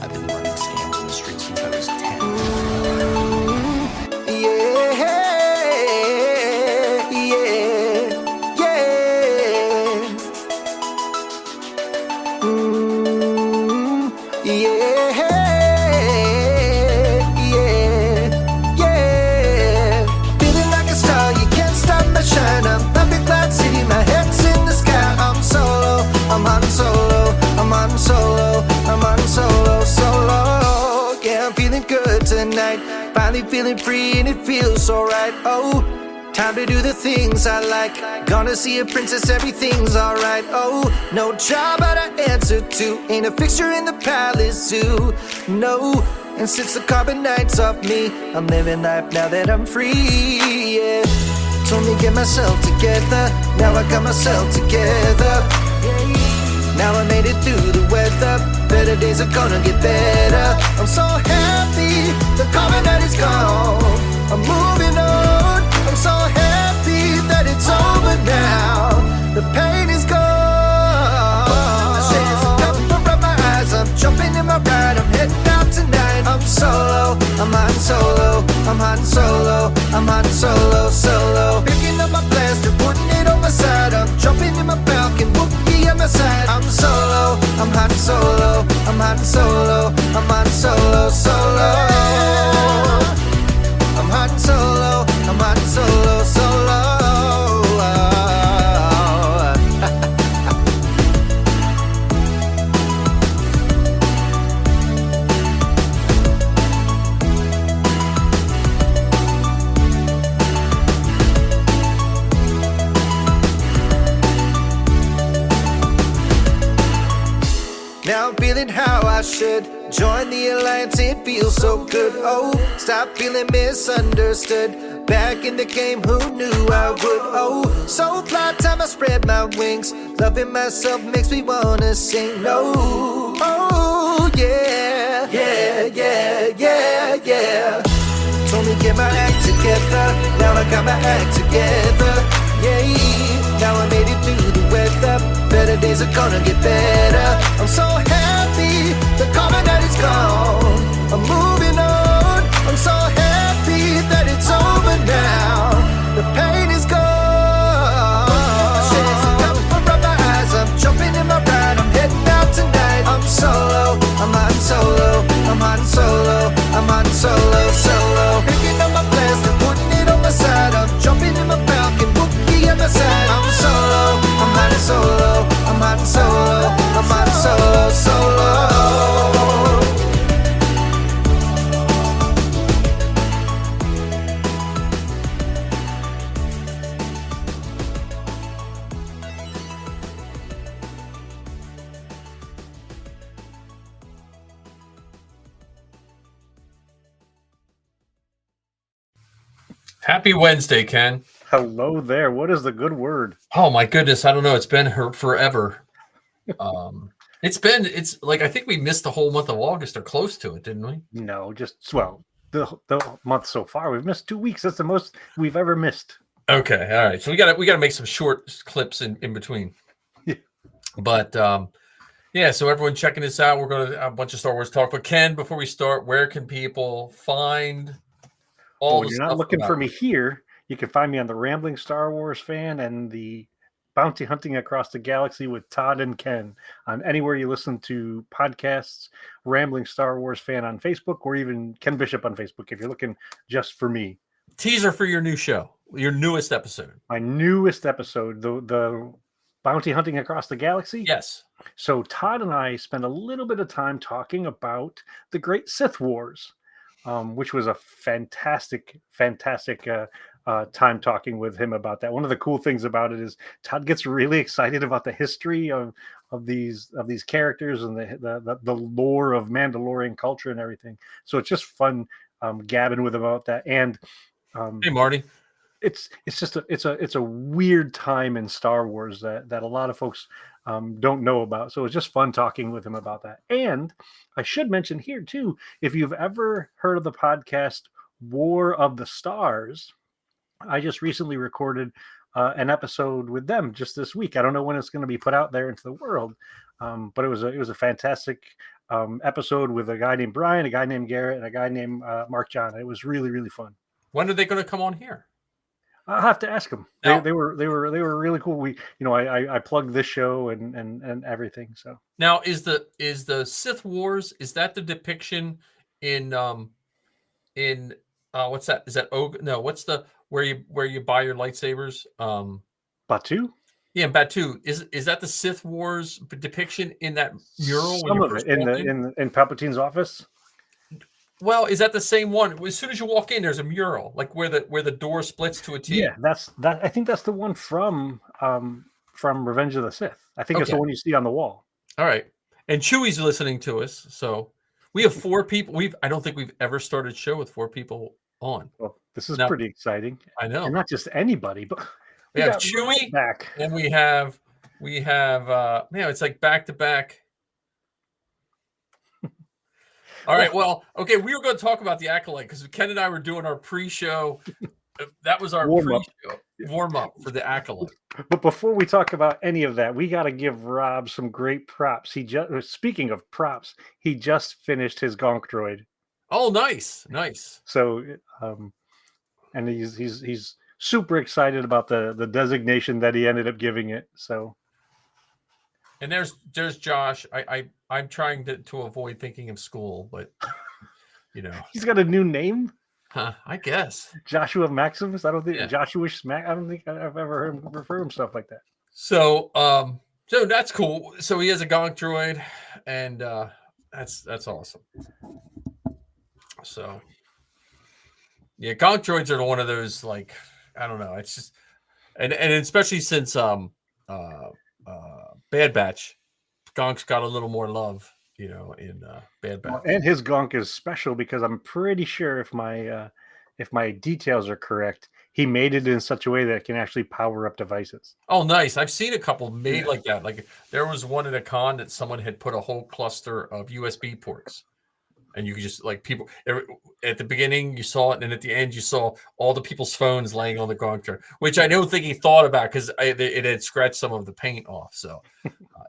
I've been running scams on the streets since I was 10. Yeah, yeah, yeah. Yeah, yeah, yeah. Feeling like a star, you can't stop my shine. I'm up in Cloud City, my head's in the sky. I'm solo, I'm on solo, I'm on solo, I'm on solo, solo. Yeah, I'm feeling good tonight. Finally feeling free and it feels so right. Oh, time to do the things I like. Gonna see a princess, everything's alright. Oh, no job but I answer to. Ain't a fixture in the palace zoo. No, and since the carbon night's off me, I'm living life now that I'm free. Yeah, told me get myself together. Now I got myself together. Now I made it through the weather. Better days are gonna get better. I'm so happy the carbon night is gone. I'm moving on. I'm so happy that it's over now. The pain is gone. The shades are covering my eyes. I'm jumping in my ride. I'm heading out tonight. I'm solo. I'm on solo. I'm on solo. I'm on solo. Solo. Picking up my blaster, putting it on my side. I'm jumping in my Falcon. Whoopie on my side. I'm solo. I'm on solo. I'm on solo. I'm on solo. Solo. I'm hot and solo, I'm hot and solo, solo. Now I'm feeling how I should. Join the alliance, it feels so good. Oh, stop feeling misunderstood. Back in the game, who knew I would? Oh, so fly time I spread my wings. Loving myself makes me wanna sing. No, oh yeah, yeah, yeah, yeah, yeah. Told me get my act together. Now I got my act together. Yeah, now I made it through the weather. Better days are gonna get better. I'm so happy the carbon night is gone. I'm moving on. I'm so happy that it's over now. The pain is gone. The shades are coming from my eyes. I'm jumping in my ride. I'm heading out tonight. I'm solo. I'm on solo. I'm on solo. I'm on solo. Solo. Picking up my blaster, putting it on my side. I'm jumping in my Falcon. Whoopie on my side. I'm solo. I'm on solo. I'm on solo. I'm on solo. Solo. Happy Wednesday, Ken. Hello there. What is the good word? Oh my goodness, I don't know. It's been forever. It's like I think we missed the whole month of August or close to it, didn't we? No, just the month so far. We've missed 2 weeks. That's the most we've ever missed. Okay, all right. So we gotta make some short clips in between. Yeah. But yeah, so everyone checking this out, we're gonna have a bunch of Star Wars talk. But Ken, before we start, where can people find all the You're stuff not looking for about me here. You can find me on the Rambling Star Wars Fan and the Bounty Hunting Across the Galaxy with Todd and Ken on anywhere you listen to podcasts, Rambling Star Wars Fan on Facebook, or even Ken Bishop on Facebook if you're looking just for me. teaser for your new show, your newest episode? My newest episode, the Bounty Hunting Across the Galaxy. Yes. So Todd and I spent a little bit of time talking about the Great Sith Wars, which was a fantastic time talking with him about that. One of the cool things about it is Todd gets really excited about the history of these characters and the lore of Mandalorian culture and everything. So it's just fun gabbing with him about that. And Hey, Marty. It's a weird time in Star Wars that a lot of folks don't know about. So it's just fun talking with him about that. And I should mention here too, if you've ever heard of the podcast War of the Stars, I just recently recorded an episode with them just this week. I don't know when it's going to be put out there into the world, but it was a fantastic episode with a guy named Brian, a guy named Garrett, and a guy named Mark John. It was really, really fun. When are they going to come on here? I'll have to ask them. Now- They were really cool. I plugged this show and everything. So Now, is the Sith Wars, is that the depiction in what's that? Is that no? What's the where you buy your lightsabers? Batu. Yeah, in Batu. Is that the Sith Wars depiction in that mural? Some of it in Palpatine's office. Well, is that the same one? As soon as you walk in, there's a mural, like where the door splits to a T. Yeah, that. I think that's the one from Revenge of the Sith. I think it's the one you see on the wall. All right. And Chewie's listening to us, so we have 4 people. I don't think we've ever started a show with 4 people on. Well, this is pretty exciting. I know, and not just anybody, but we have Chewie back, and we have it's like back to back. All right. Well, okay. We were going to talk about the Acolyte because Ken and I were doing our pre-show. That was our warm up for the Acolyte. But before we talk about any of that, we got to give Rob some great props. Speaking of props, he just finished his Gonk droid. Oh, nice. So, and he's super excited about the designation that he ended up giving it. So, and there's Josh. I'm trying to avoid thinking of school, but he's got a new name. I guess Joshua Maximus. I don't think Joshua Smack. I don't think I've ever heard him refer to himself like that. So that's cool. So he has a Gonk droid, and that's awesome. So yeah, Gonk droids are one of those, like, I don't know. It's just and especially since Bad Batch, Gonk's got a little more love, in Bad Batch. And his Gonk is special because I'm pretty sure if my details are correct, he made it in such a way that it can actually power up devices. Oh, nice. I've seen a couple made like that. Like there was one at a con that someone had put a whole cluster of USB ports. And you could just, like, people at the beginning you saw it, and then at the end you saw all the people's phones laying on the Gonk droid, which I don't think he thought about because it had scratched some of the paint off. So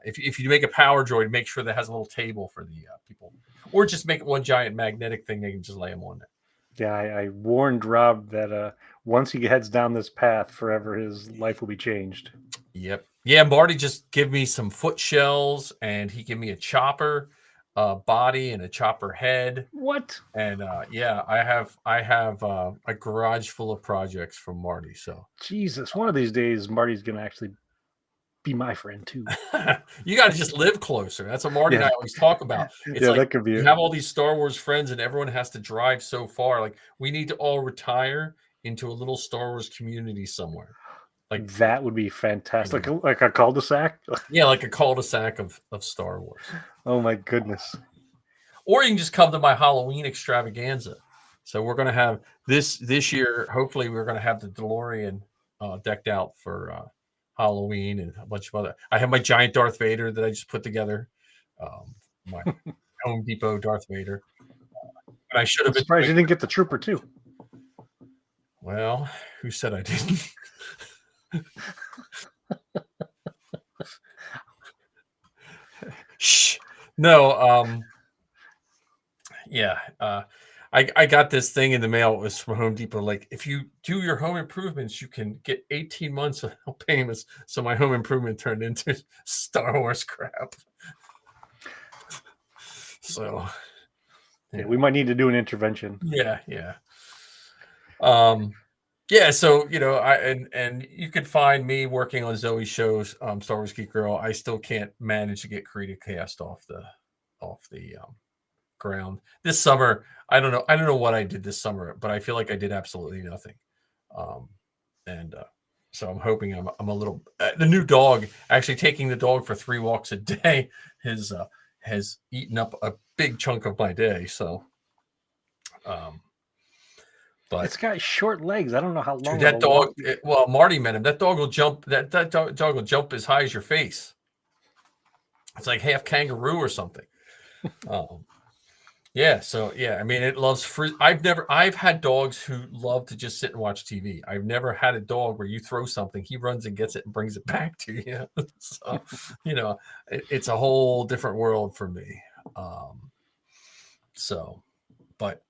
if you make a power droid, make sure that has a little table for the people, or just make it one giant magnetic thing they can just lay them on there. Yeah, I warned Rob that once he heads down this path, forever his life will be changed. Yep. Yeah, Marty just give me some foot shells, and he gave me a chopper body and a chopper head. What? And I have a garage full of projects from Marty. So Jesus, one of these days Marty's gonna actually be my friend too. You got to just live closer. That's what Marty and I always talk about. It's like, that could be. You have all these Star Wars friends, and everyone has to drive so far. Like, we need to all retire into a little Star Wars community somewhere. Like, that would be fantastic. Like a cul-de-sac. Yeah, like a cul-de-sac of Star Wars. Oh my goodness. Or you can just come to my Halloween extravaganza. So we're going to have this year. Hopefully, we're going to have the DeLorean decked out for Halloween, and a bunch of other. I have my giant Darth Vader that I just put together. My Home Depot Darth Vader. And I should have been surprised you didn't get the Trooper too. Well, who said I didn't? Shh. No. I got this thing in the mail. It was from Home Depot. Like, if you do your home improvements, you can get 18 months of payments. So my home improvement turned into Star Wars crap. So yeah, we might need to do an intervention. Yeah. So and you could find me working on Zoe's shows, Star Wars Geek Girl. I still can't manage to get Creative Cast off the ground this summer. I don't know what I did this summer, but I feel like I did absolutely nothing. So I'm hoping I'm a little. The new dog, actually taking the dog for 3 walks a day, has eaten up a big chunk of my day. So, but it's got short legs. I don't know how long. That dog. Well, Marty met him. That dog will jump. That dog will jump as high as your face. It's like half kangaroo or something. Yeah. So yeah, I mean, it loves fruit. I've had dogs who love to just sit and watch TV. I've never had a dog where you throw something, he runs and gets it and brings it back to you. So, it's a whole different world for me. So, but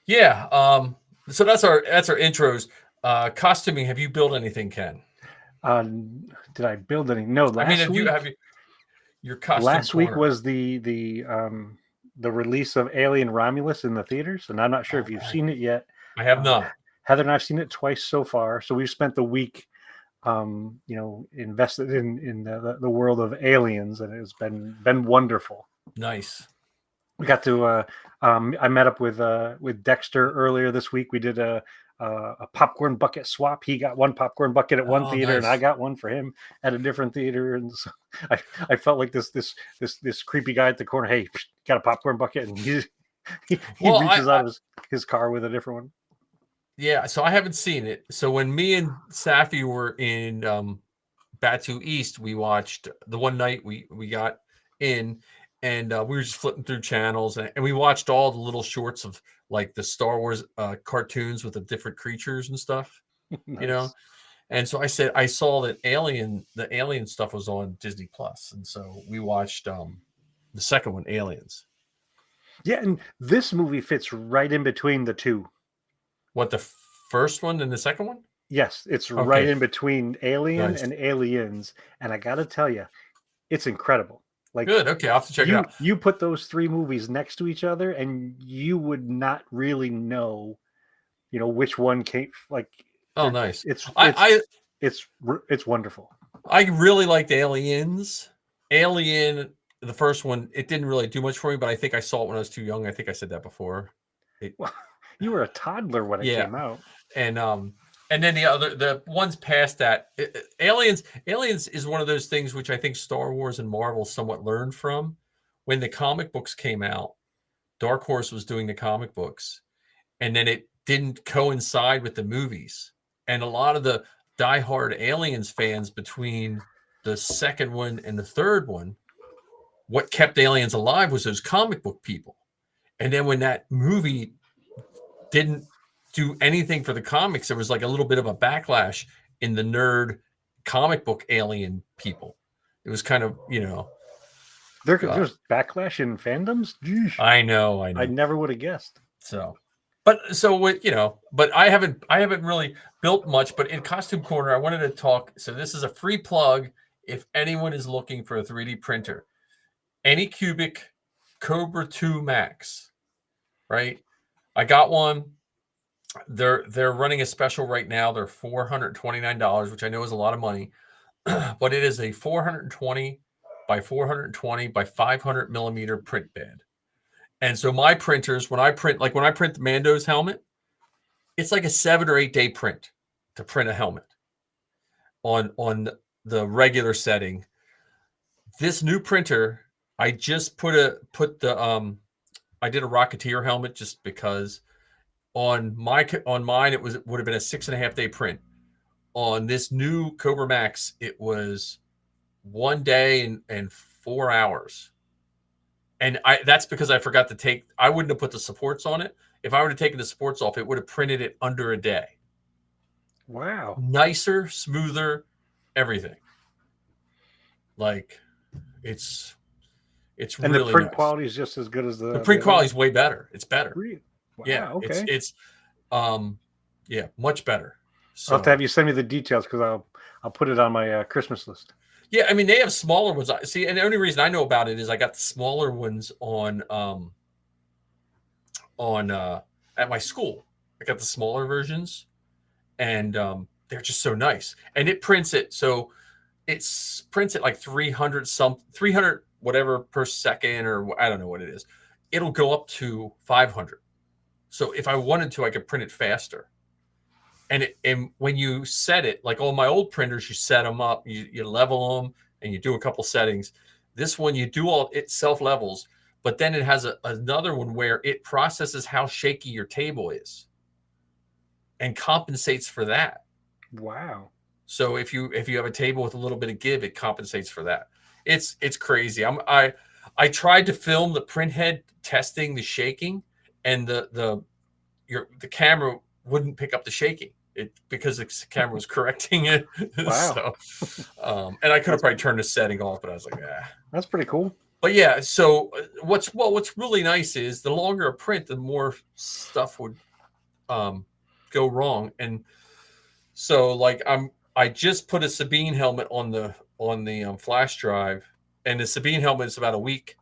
yeah, so that's our intros. Costuming. Have you built anything, Ken? Did I build any? No, I mean, last week. have you your costume Last week corner? was the release of Alien Romulus in the theaters, and I'm not sure if you've Right. seen it yet. I have not. Heather and I've seen it twice so far, so we've spent the week, invested in the world of aliens, and it's been wonderful. Nice. We got to. I met up with Dexter earlier this week. We did a popcorn bucket swap. He got one popcorn bucket at one theater, nice. and I got one for him at a different theater. And so I felt like this creepy guy at the corner. Hey, got a popcorn bucket, and he reaches out of his car with a different one. Yeah, so I haven't seen it. So when me and Safi were in Batu East, we watched the one night we got in, and we were just flipping through channels, and we watched all the little shorts of like the Star Wars cartoons with the different creatures and stuff, Nice. And so I said I saw that the Alien stuff was on Disney Plus, and so we watched the second one, Aliens. Yeah, and this movie fits right in between the two. What, the first one and the second one? Yes, it's right in between Alien Nice. and Aliens, and I got to tell you, it's incredible. Like, good. Okay, I'll have to check it out. You put those three movies next to each other, and you would not really know, which one came. Like, oh, nice. It's wonderful. I really liked Aliens. Alien, the first one, it didn't really do much for me, but I think I saw it when I was too young. I think I said that before. Well, you were a toddler when it came out, and then the ones past that, Aliens is one of those things which I think Star Wars and Marvel somewhat learned from. When the comic books came out, Dark Horse was doing the comic books, and then it didn't coincide with the movies, and a lot of the diehard Aliens fans between the second one and the third one, what kept Aliens alive was those comic book people. And then when that movie didn't do anything for the comics, there was like a little bit of a backlash in the nerd comic book alien people. It was kind of, there's backlash in fandoms. Jeez. I know. I never would have guessed. But I haven't really built much. But in Costume Corner, I wanted to talk. So this is a free plug. If anyone is looking for a 3D printer, Anycubic Cobra 2 Max, right? I got one. They're running a special right now. They're $429, which I know is a lot of money, but it is a 420 by 420 by 500 millimeter print bed. And so my printers, when I print the Mando's helmet, it's like a 7 or 8 day print to print a helmet on the regular setting. This new printer, I just I did a Rocketeer helmet just because. On mine, it would have been a 6.5 day print. On this new Cobra Max, it was 1 day and 4 hours. And that's because I forgot to I wouldn't have put the supports on it. If I would have taken the supports off, it would have printed it under a day. Wow. Nicer, smoother, everything. Like, it's and really the print nice. quality is just as good as the print quality is way better. It's better. Really? Wow, yeah. Okay. It's much better. So, I'll have to have you send me the details because I'll put it on my Christmas list. Yeah, I mean they have smaller ones. See, and the only reason I know about it is I got the smaller ones on at my school. I got the smaller versions, and they're just so nice. And it prints it so prints it like 300 whatever per second, or I don't know what it is. It'll go up to 500. So if I wanted to, I could print it faster. And when you set it, like all my old printers, you set them up, you level them, and you do a couple settings. This one, you do it self levels, but then it has another one where it processes how shaky your table is and compensates for that. Wow. So if you have a table with a little bit of give, it compensates for that. It's crazy. I tried to film the print head testing the shaking, and the camera wouldn't pick up the shaking because the camera was correcting it. Wow. So, and I could have probably turned the setting off, but I was like, That's pretty cool. But yeah, so what's really nice is the longer a print, the more stuff would go wrong. And so like I just put a Sabine helmet on the flash drive, and the Sabine helmet is about a week.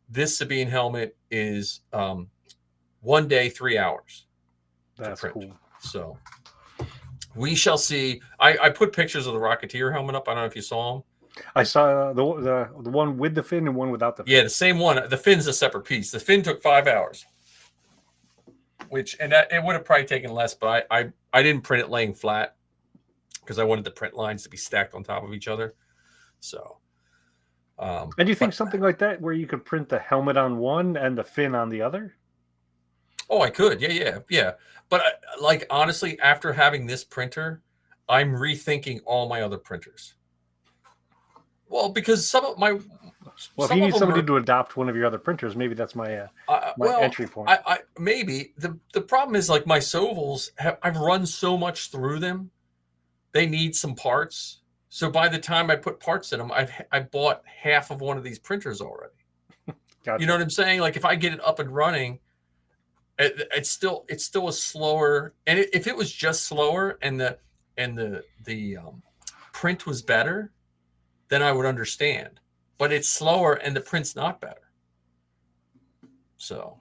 This Sabine helmet is 1 day, 3 hours to That's print. cool. So we shall see. I put pictures of the Rocketeer helmet up. I don't know if you saw them. I saw the one with the fin and one without the fin. Yeah, the same one. The fin's a separate piece. The fin took 5 hours, it would have probably taken less, but I didn't print it laying flat because I wanted the print lines to be stacked on top of each other. So, and do you think something like that where you could print the helmet on one and the fin on the other? Oh, I could. Yeah. But like honestly, after having this printer, I'm rethinking all my other printers. Well, because some of my if you need somebody to adopt one of your other printers, maybe that's my entry point. I maybe the problem is like my Sovals I've run so much through them, they need some parts. So by the time I put parts in them, I bought half of one of these printers already. Gotcha. You know what I'm saying? Like if I get it up and running, it's still a slower. And if it was just slower and the print was better, then I would understand. But it's slower and the print's not better. So,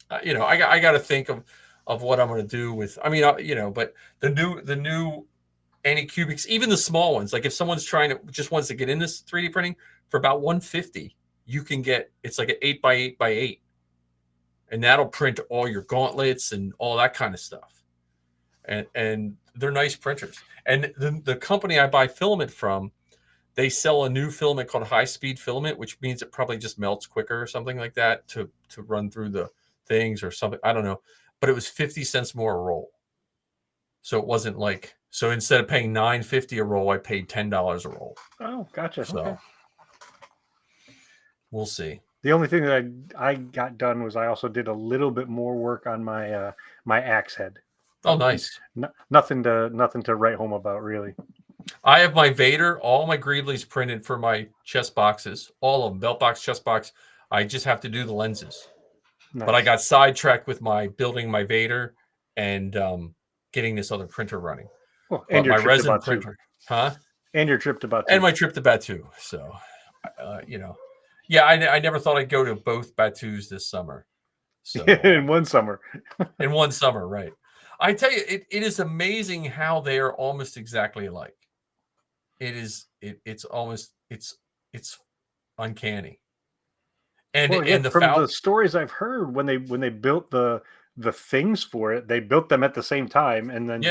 I got to think of what I'm going to do with. I mean, but the new Anycubics, even the small ones. Like if someone's just wants to get in this 3D printing for about $150, you can get. It's like an 8x8x8, and that'll print all your gauntlets and all that kind of stuff. And they're nice printers. And the company I buy filament from, they sell a new filament called high-speed filament, which means it probably just melts quicker or something like that to run through the things or something. I don't know. But it was 50 cents more a roll. So it wasn't like, so instead of paying $9.50 a roll, I paid $10 a roll. Oh, gotcha. So okay. We'll see. The only thing that I got done was I also did a little bit more work on my my axe head. Oh, nice. Nothing to write home about, really. I have my Vader, all my Greeblies printed for my chest boxes, all of them, belt box, chest box. I just have to do the lenses. Nice. But I got sidetracked with building my Vader and getting this other printer running. Well, and your my resin printer, huh? And your trip to Batu. And my trip to Batu. So, yeah, I never thought I'd go to both Batus this summer. So in one summer. In one summer, right? I tell you, it is amazing how they are almost exactly alike. It's almost uncanny. And the stories I've heard, when they built the things for it, they built them at the same time, and then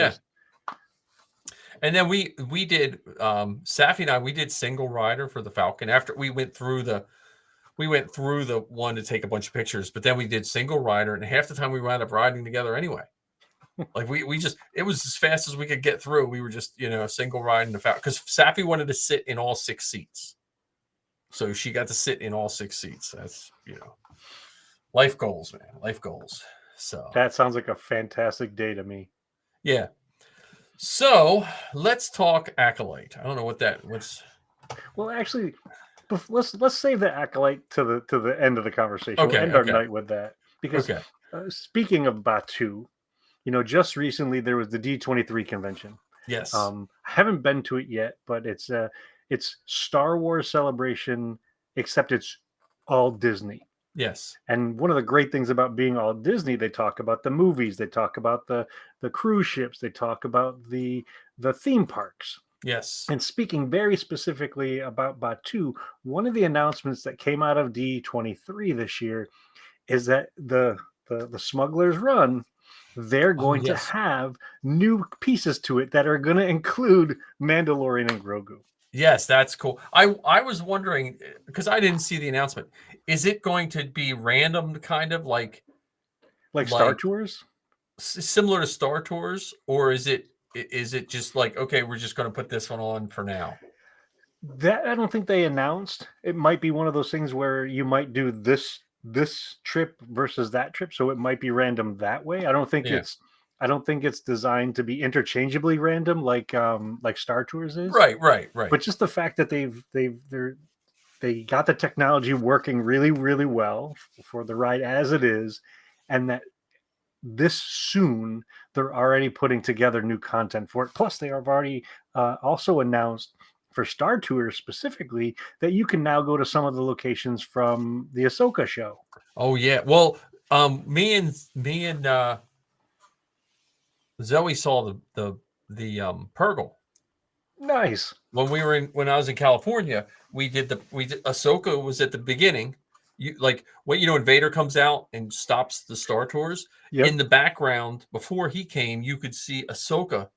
And then we did Safi and I, we did single rider for the Falcon after we went through the one to take a bunch of pictures, but then we did single rider, and half the time we wound up riding together anyway. Like we just, it was as fast as we could get through. We were just, single riding the Falcon because Safi wanted to sit in all 6 seats. So she got to sit in all 6 seats. That's, life goals, man. Life goals. So that sounds like a fantastic day to me. Yeah. So let's talk Acolyte. I don't know what's. Well, actually, let's save the Acolyte to the end of the conversation. Okay, we'll end our night with that because speaking of Batu, just recently there was the D23 convention. Yes. I haven't been to it yet, but it's Star Wars Celebration, except it's all Disney. Yes. And one of the great things about being all Disney, they talk about the movies, they talk about the cruise ships, they talk about the theme parks. Yes. And speaking very specifically about Batu, one of the announcements that came out of D23 this year is that the Smuggler's Run, they're going to have new pieces to it that are going to include Mandalorian and Grogu. Yes, that's cool. I was wondering, because I didn't see the announcement, is it going to be random, kind of like Star Tours, similar to Star Tours, or is it just like, okay, we're just going to put this one on for now? That I don't think they announced. It might be one of those things where you might do this trip versus that trip, so it might be random that way. I don't think it's designed to be interchangeably random like Star Tours is. Right. But just the fact that they got the technology working really, really well for the ride as it is, and that this soon they're already putting together new content for it. Plus, they have already also announced for Star Tours specifically that you can now go to some of the locations from the Ahsoka show. Oh yeah. Well, me and Zoe saw the Purgle Nice. when I was in California. We did Ahsoka was at the beginning. When Vader comes out and stops the Star Tours, Yep. in the background before he came, you could see Ahsoka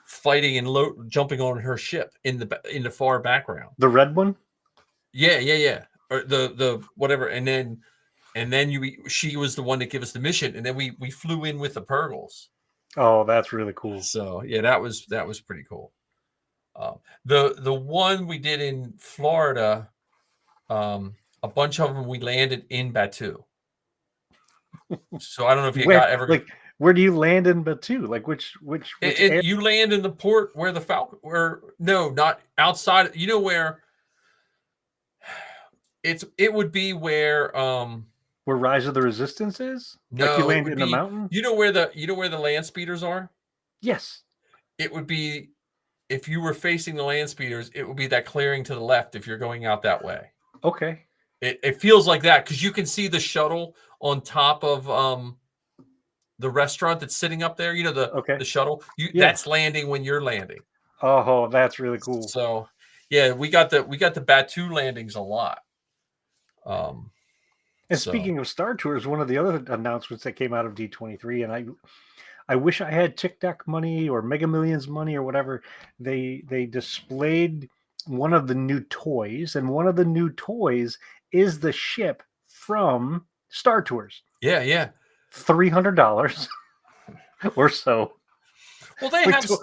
fighting and jumping on her ship in the far background. The red one? Yeah. Or the whatever, and then she was the one that gave us the mission, and then we flew in with the Purgles. Oh, that's really cool. So yeah, that was pretty cool. The one we did in Florida, a bunch of them we landed in Batu. So I don't know if you where do you land in Batu? Like which you land in the port where the Falcon, not outside. You know where it would be where Rise of the Resistance is? No, like you land in the mountain? You know where the land speeders are? Yes. It would be, if you were facing the land speeders, it would be that clearing to the left if you're going out that way. Okay. It feels like that because you can see the shuttle on top of the restaurant that's sitting up there. You know the shuttle. That's landing when you're landing. Oh, that's really cool. So yeah, we got the Batu landings a lot. And speaking of Star Tours, one of the other announcements that came out of D23, and I wish I had Tic Tac money or Mega Millions money or whatever. They displayed one of the new toys, and one of the new toys is the ship from Star Tours. Yeah. $300 or so. Well,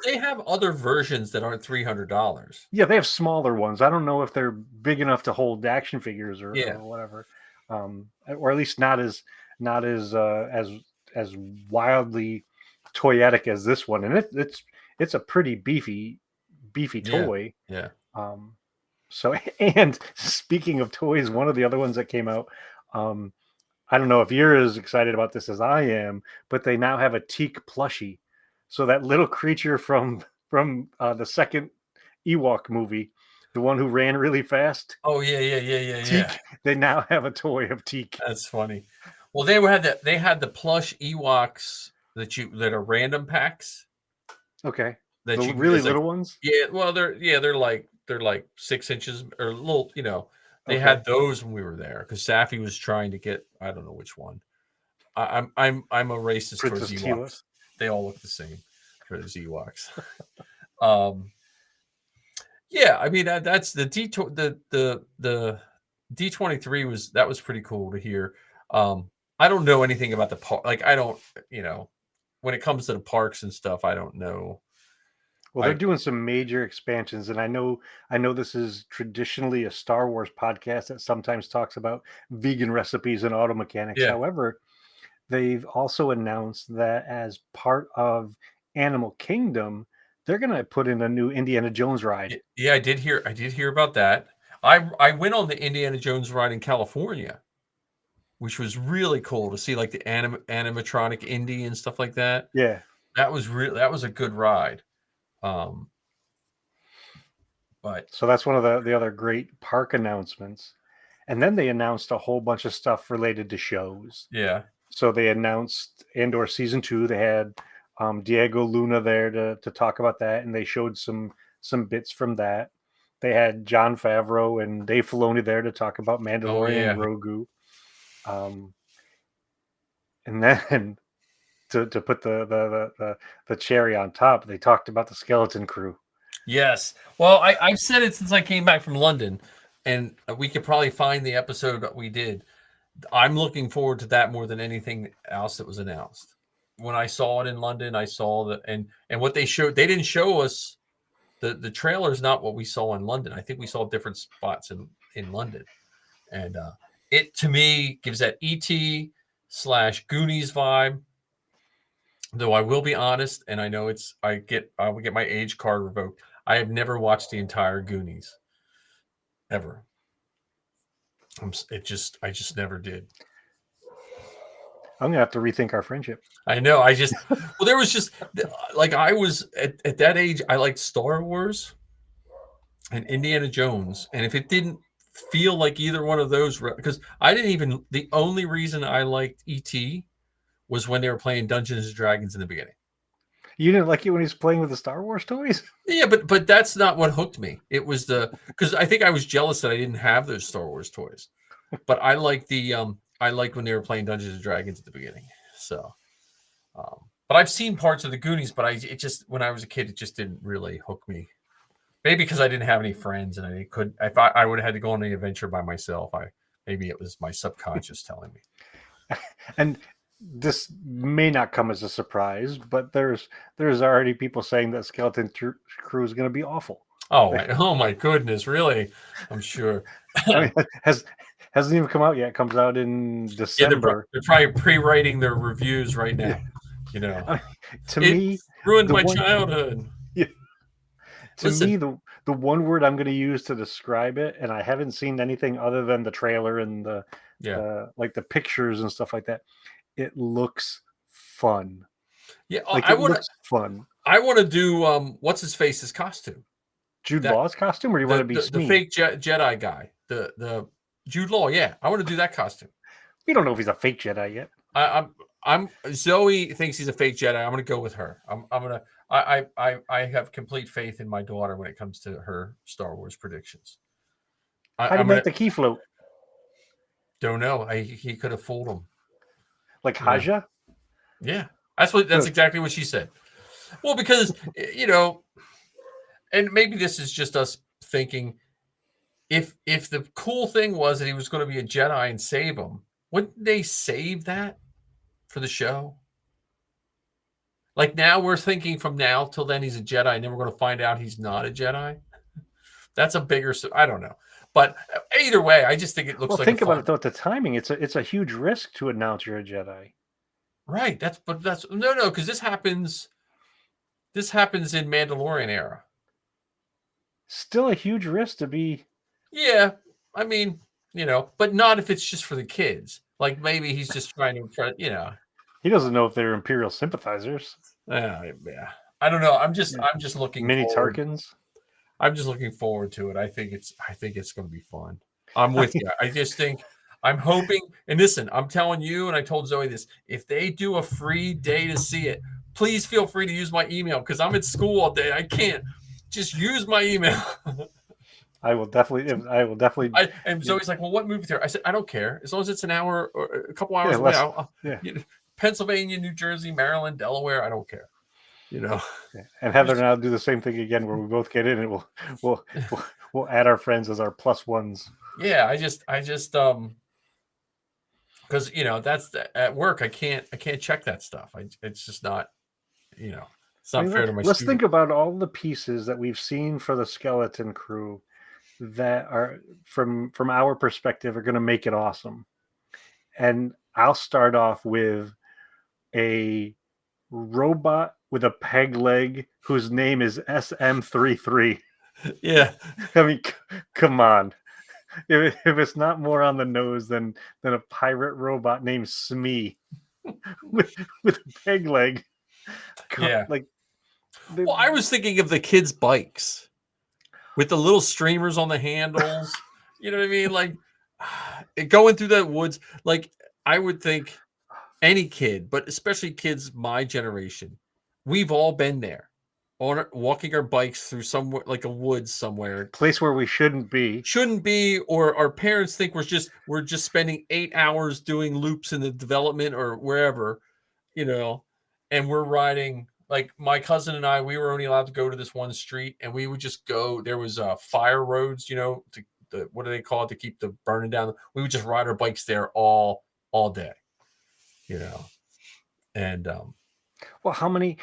they have other versions that aren't $300. Yeah, they have smaller ones. I don't know if they're big enough to hold action figures or whatever, or at least not as wildly toyetic as this one. And it's a pretty beefy toy. Yeah. So, and speaking of toys, one of the other ones that came out, I don't know if you're as excited about this as I am, but they now have a teak plushie. So that little creature from the second Ewok movie, the one who ran really fast. Oh yeah. Teak, they now have a toy of Teak. That's funny. Well, they had the plush Ewoks that are random packs. Okay. That the really little ones? Yeah, well they're like 6 inches or little, They had those when we were there because Safi was trying to get, I don't know which one. I'm a racist Princess towards Ewoks. Tila. They all look the same for those Ewoks. Yeah, I mean that's the D23 was pretty cool to hear. I don't know anything about the park. Like I don't, when it comes to the parks and stuff, I don't know. Well, they're doing some major expansions, and I know this is traditionally a Star Wars podcast that sometimes talks about vegan recipes and auto mechanics. Yeah. However, they've also announced that as part of Animal Kingdom, they're going to put in a new Indiana Jones ride. Yeah, I did hear about that. I went on the Indiana Jones ride in California, which was really cool to see, like the animatronic Indy and stuff like that. Yeah, that was a good ride. But so that's one of the other great park announcements. And then they announced a whole bunch of stuff related to shows. Yeah. So they announced Andor season 2. They had Diego Luna there to talk about that, and they showed some bits from that. They had Jon Favreau and Dave Filoni there to talk about Mandalorian and Grogu. And then to put the cherry on top, they talked about the Skeleton Crew. Yes. Well, I've said it since I came back from London, and we could probably find the episode that we did. I'm looking forward to that more than anything else that was announced. When I saw it in London, I saw that, and what they showed, they didn't show us the trailer is not what we saw in London. I think we saw different spots in London, and it to me gives that ET/Goonies vibe. Though I will be honest, and I know I will get my age card revoked. I have never watched the entire Goonies ever. I just never did. I'm gonna have to rethink our friendship. I know. Well, there was just like I was at that age. I liked Star Wars and Indiana Jones, and if it didn't feel like either one of those, because I didn't even. The only reason I liked ET was when they were playing Dungeons and Dragons in the beginning. You didn't like it when he's playing with the Star Wars toys? Yeah, but that's not what hooked me. It was because I think I was jealous that I didn't have those Star Wars toys. But I like I like when they were playing Dungeons and Dragons at the beginning. So, but I've seen parts of the Goonies, but it just when I was a kid, it just didn't really hook me. Maybe because I didn't have any friends and I could. If I would have had to go on an adventure by myself, maybe it was my subconscious telling me. And this may not come as a surprise, but there's already people saying that Skeleton Crew is going to be awful. Oh my goodness, really? I'm sure. I mean, hasn't even come out yet. It comes out in December. They're probably pre-writing their reviews right now. You know, I mean, to me, ruined my childhood. Yeah. To me, the one word I'm going to use to describe it, and I haven't seen anything other than the trailer and the like the pictures and stuff like that. It looks fun. Yeah, like it looks fun. I want to do what's his face's costume. Jude Law's costume, or do you want to be the fake Jedi guy? The Jude Law, yeah. I want to do that costume. We don't know if he's a fake Jedi yet. I'm Zoe thinks he's a fake Jedi. I'm gonna go with her. I have complete faith in my daughter when it comes to her Star Wars predictions. How do you make the key float? Don't know. He could have fooled him. Like Haja? Yeah. That's exactly what she said. Well, because and maybe this is just us thinking if the cool thing was that he was going to be a Jedi and save him, wouldn't they save that for the show? Like now we're thinking from now till then he's a Jedi and then we're going to find out he's not a Jedi. That's a bigger, I don't know. But either way, I just think it looks like. Think about it though. At the timing, it's a huge risk to announce you're a Jedi. Right. That's no, because this happens in Mandalorian era. Still a huge risk to be. Yeah, I mean, but not if it's just for the kids. Like maybe he's just trying to impress. He doesn't know if they're Imperial sympathizers. Yeah, I don't know. I'm just looking. Mini Tarkins. I'm just looking forward to it. I think it's going to be fun. I'm with you. I just think I'm hoping. And listen, I'm telling you, and I told Zoe this: if they do a free day to see it, please feel free to use my email because I'm at school all day. I can't. Just use my email. I will definitely. And Zoe's like, "Well, what movie theater?" I said, "I don't care as long as it's an hour or a couple hours away. Pennsylvania, New Jersey, Maryland, Delaware. I don't care." And Heather and I'll do the same thing again, where we both get in, and we'll add our friends as our plus ones. Yeah, I just because that's at work. I can't check that stuff. It's just not, it's not fair to my. Let's think about all the pieces that we've seen for the Skeleton Crew that are from our perspective are going to make it awesome. And I'll start off with a robot with a peg leg whose name is SM33. Yeah, I mean, come on. If it's not more on the nose than a pirate robot named Smee with a peg leg. Yeah. Well, I was thinking of the kids' bikes with the little streamers on the handles. You know what I mean? Like going through the woods. Like I would think any kid, but especially kids my generation, we've all been there. Walking our bikes through somewhere like a woods somewhere, place where we shouldn't be, or our parents think we're just spending 8 hours doing loops in the development or wherever, and we're riding. Like my cousin and I, we were only allowed to go to this one street, and we would just go. There was fire roads, what do they call it to keep the burning down? We would just ride our bikes there all day, and well, how many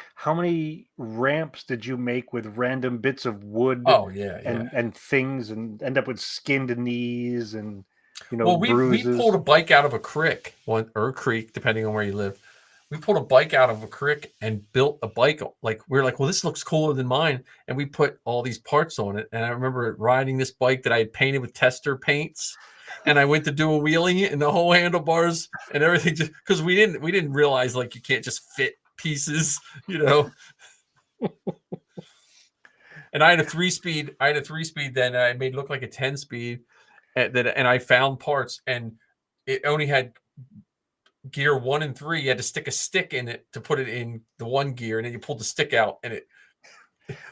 ramps did you make with random bits of wood? Oh yeah, and things, and end up with skinned knees and bruises. We pulled a bike out of a creek, or a creek, depending on where you live. we pulled a bike out of a creek and built a bike. Like we were like, well, this looks cooler than mine, and we put all these parts on it. And I remember riding this bike that I had painted with tester paints, and I went to do a wheelie, and the whole handlebars and everything, just because we didn't realize like you can't just fit pieces, you know. And I had a 3-speed. Then I made it look like a 10-speed, and I found parts, and it only had gear 1 and 3. You had to stick a stick in it to put it in the one gear, and then you pulled the stick out, and it.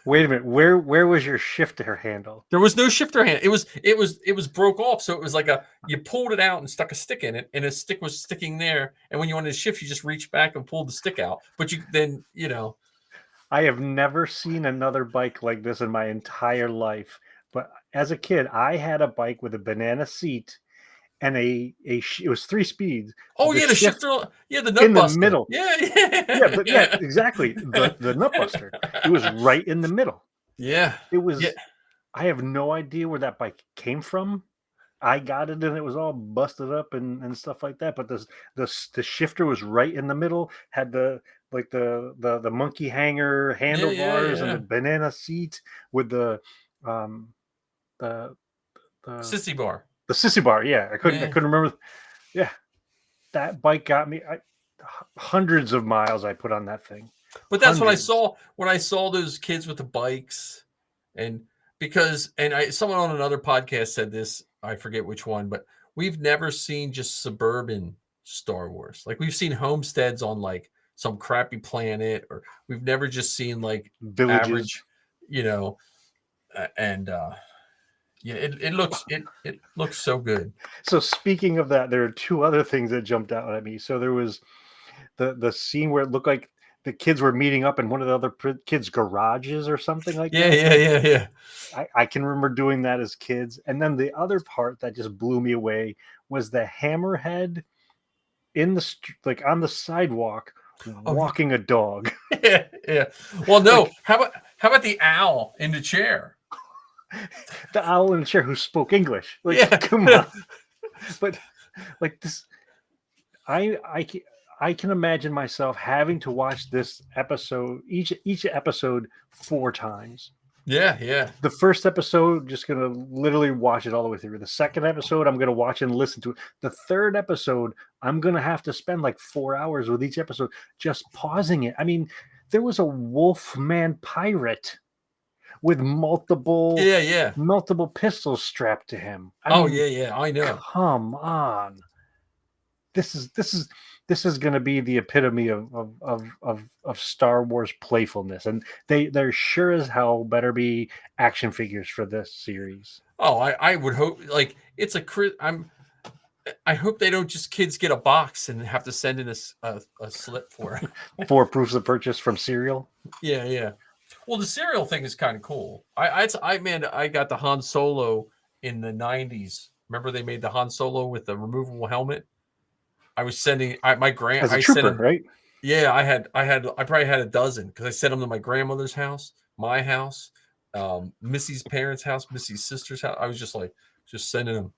Wait a minute. Where was your shifter handle? There was no shifter hand. It was broke off, so it was like you pulled it out and stuck a stick in it, and a stick was sticking there. And when you wanted to shift, you just reached back and pulled the stick out. But I have never seen another bike like this in my entire life. But as a kid, I had a bike with a banana seat and it was 3 speeds. Oh yeah, the shifter. Yeah, the nut in buster. The middle. Yeah. Exactly. The nut buster. It was right in the middle. Yeah. It was. Yeah. I have no idea where that bike came from. I got it and it was all busted up and stuff like that. But the shifter was right in the middle. Had the monkey hanger handlebars and the banana seat with the sissy bar. The sissy bar. Yeah, I couldn't remember. Yeah, that bike got me hundreds of miles. I put on that thing. But that's what I saw when I saw those kids with the bikes, and someone on another podcast said this. I forget which one, but we've never seen just suburban Star Wars. Like we've seen homesteads on like some crappy planet, or we've never just seen like villages, average, it looks so good. So speaking of that, there are 2 other things that jumped out at me. So there was the scene where it looked like the kids were meeting up in one of the other kids' garages or something like that. Yeah. I can remember doing that as kids. And then the other part that just blew me away was the hammerhead in the like on the sidewalk walking a dog. Yeah. Well, no. How about the owl in the chair? The owl in the chair who spoke English. Like, come on. But like this, I can imagine myself having to watch this episode, each episode 4 times. Yeah. The first episode, just gonna literally watch it all the way through. The second episode, I'm gonna watch and listen to it. The third episode, I'm gonna have to spend like 4 hours with each episode just pausing it. I mean, there was a Wolfman pirate with multiple pistols strapped to him. I mean, I know. Come on. This is going to be the epitome of Star Wars playfulness, and they're sure as hell better be action figures for this series. Oh, I would hope like it's I hope they don't just kids get a box and have to send in a slip for it. 4 proofs of purchase from cereal. Yeah. Well, the cereal thing is kind of cool. I got the Han Solo in the 90s. Remember they made the Han Solo with the removable helmet? I was sending my grand as a trooper, right? Yeah, I probably had a dozen because I sent them to my grandmother's house, my house, Missy's parents' house, Missy's sister's house. I was just sending them.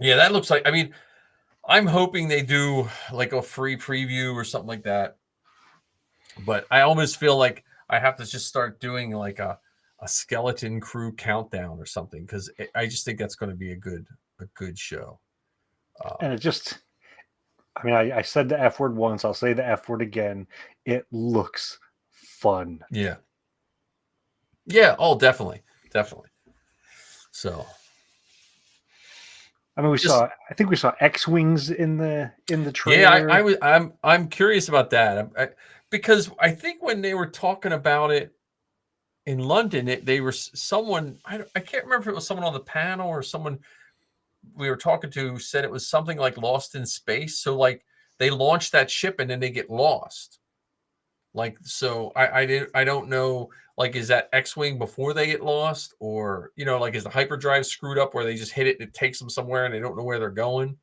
Yeah, that looks like. I mean, I'm hoping they do like a free preview or something like that. But I almost feel like I have to just start doing like a skeleton crew countdown or something because I just think that's going to be a good show. And it just, I mean, I said the F word once. I'll say the F word again. It looks fun. Yeah. Oh, definitely. So. I mean, I think we saw X-wings in the trailer. Yeah, I'm curious about that because I think when they were talking about it in London, they were someone I can't remember if it was someone on the panel or someone we were talking to said it was something like Lost in Space. So like they launch that ship and then they get lost. Like, so I don't know, like, is that X-Wing before they get lost or, like, is the hyperdrive screwed up where they just hit it and it takes them somewhere and they don't know where they're going?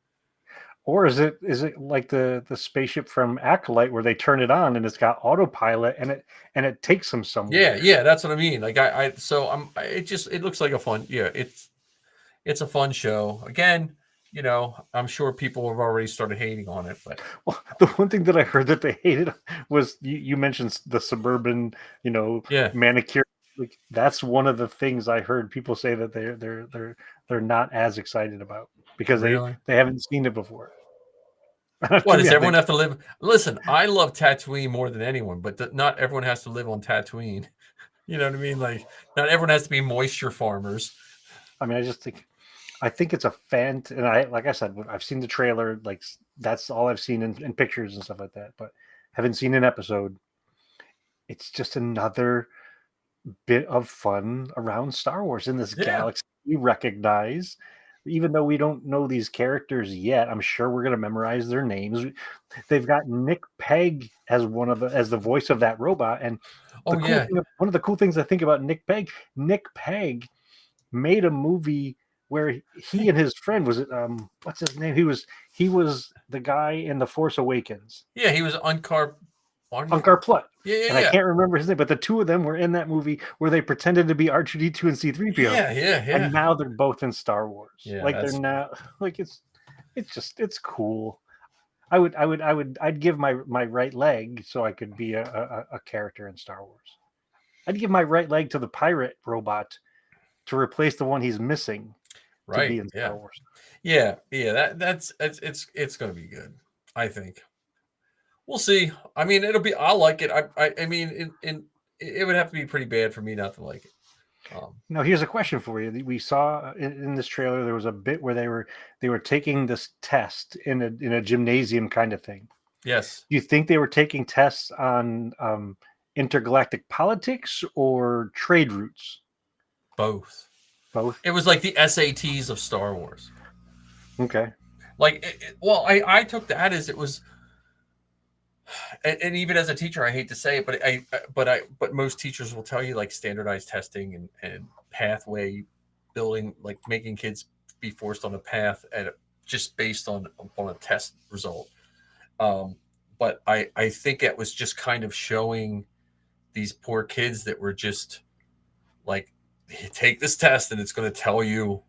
Or is it like the spaceship from Acolyte where they turn it on and it's got autopilot and it takes them somewhere? Yeah. That's what I mean. Like it looks like a fun, it's a fun show. Again, you know, I'm sure people have already started hating on it, but Well, the one thing that I heard that they hated was you mentioned the suburban, yeah, manicure. Like that's one of the things I heard people say that they're not as excited about because really. they haven't seen it before. What To me, does I everyone think, have to live? Listen, I love Tatooine more than anyone, but not everyone has to live on Tatooine. You know what I mean? Like, not everyone has to be moisture farmers. I mean, I think it's a fan, and like I said, I've seen the trailer. Like that's all I've seen in pictures and stuff like that, but haven't seen an episode. It's just another bit of fun around Star Wars in this Yeah. galaxy we recognize. Even though we don't know these characters yet, I'm sure we're going to memorize their names. They've got Nick Pegg as as the voice of that robot, and Oh yeah. one of the cool things I think about Nick Pegg made a movie where he and his friend was it what's his name? He was the guy in The Force Awakens. Yeah, he was Unkar Plutt. Yeah, yeah, And I yeah. can't remember his name, but the two of them were in that movie where they pretended to be R2D2 and C3PO. Yeah, yeah, yeah. And now they're both in Star Wars. Yeah, Like they're now like it's cool. I'd give my right leg so I could be a character in Star Wars. I'd give my right leg to the pirate robot to replace the one he's missing to right. be in Yeah. Star Wars. Yeah, yeah. That's it's going to be good. I think we'll see. I mean, I'll like it. I mean, it would have to be pretty bad for me not to like it. Now, here's a question for you. We saw in this trailer there was a bit where they were taking this test in a gymnasium kind of thing. Yes. Do you think they were taking tests on intergalactic politics or trade routes? Both. Both. It was like the SATs of Star Wars. Okay. Like, well, I took that as it was, and even as a teacher, I hate to say it, but most teachers will tell you like standardized testing and pathway building, like making kids be forced on a path and just based on a test result. But I think it was just kind of showing these poor kids that were just like, take this test and it's going to tell you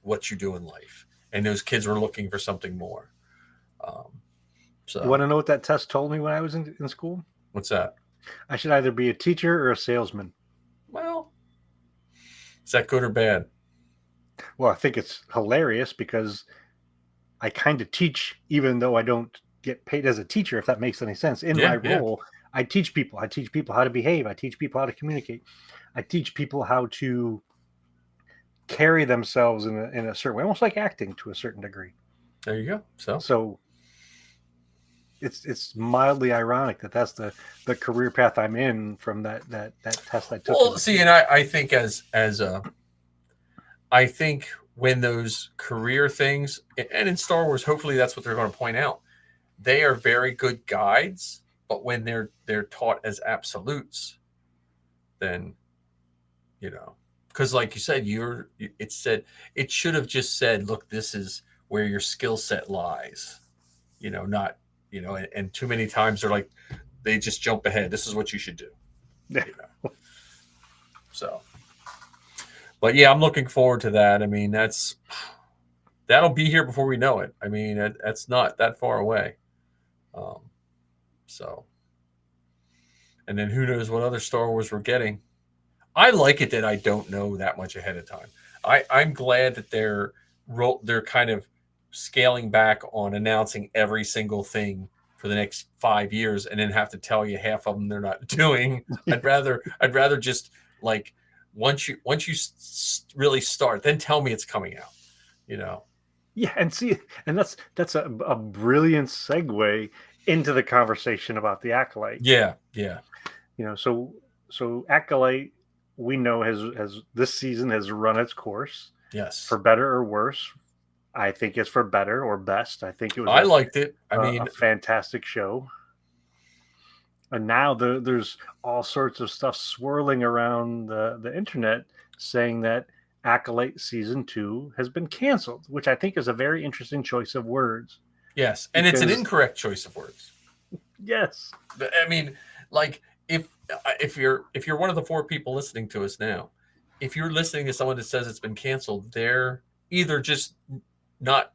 what you do in life. And those kids were looking for something more. So You want to know what that test told me when I was in school? What's that? I should either be a teacher or a salesman. Well, is that good or bad? Well, I think it's hilarious because I kind of teach, even though I don't get paid as a teacher, if that makes any sense. In my role, I teach people. I teach people how to behave. I teach people how to communicate. I teach people how to carry themselves in a certain way, almost like acting to a certain degree. There you go. So it's mildly ironic that that's the career path I'm in from that test I took. Well, see, and I think I think when those career things, and in Star Wars, hopefully that's what they're going to point out. They are very good guides, but when they're taught as absolutes, then because like you said, it should have just said, look, this is where your skill set lies, not. And too many times they just jump ahead. This is what you should do. Yeah. So, but yeah, I'm looking forward to that. I mean, that'll be here before we know it. I mean, that's not that far away. So, and then who knows what other Star Wars we're getting. I like it that I don't know that much ahead of time. I'm glad that they're kind of scaling back on announcing every single thing for the next 5 years and then have to tell you half of them they're not doing. I'd rather just like once you really start, then tell me it's coming out, Yeah, and that's a brilliant segue into the conversation about the Acolyte. Yeah. So Acolyte, we know has this season has run its course. Yes. For better or worse. I think it's for better or best. I think it was. I liked it. I mean, a fantastic show. And now there's all sorts of stuff swirling around the internet saying that Acolyte season 2 has been canceled, which I think is a very interesting choice of words. Yes, and it's an incorrect choice of words. Yes, I mean, like if you're one of the 4 people listening to us now, if you're listening to someone that says it's been canceled, they're either just not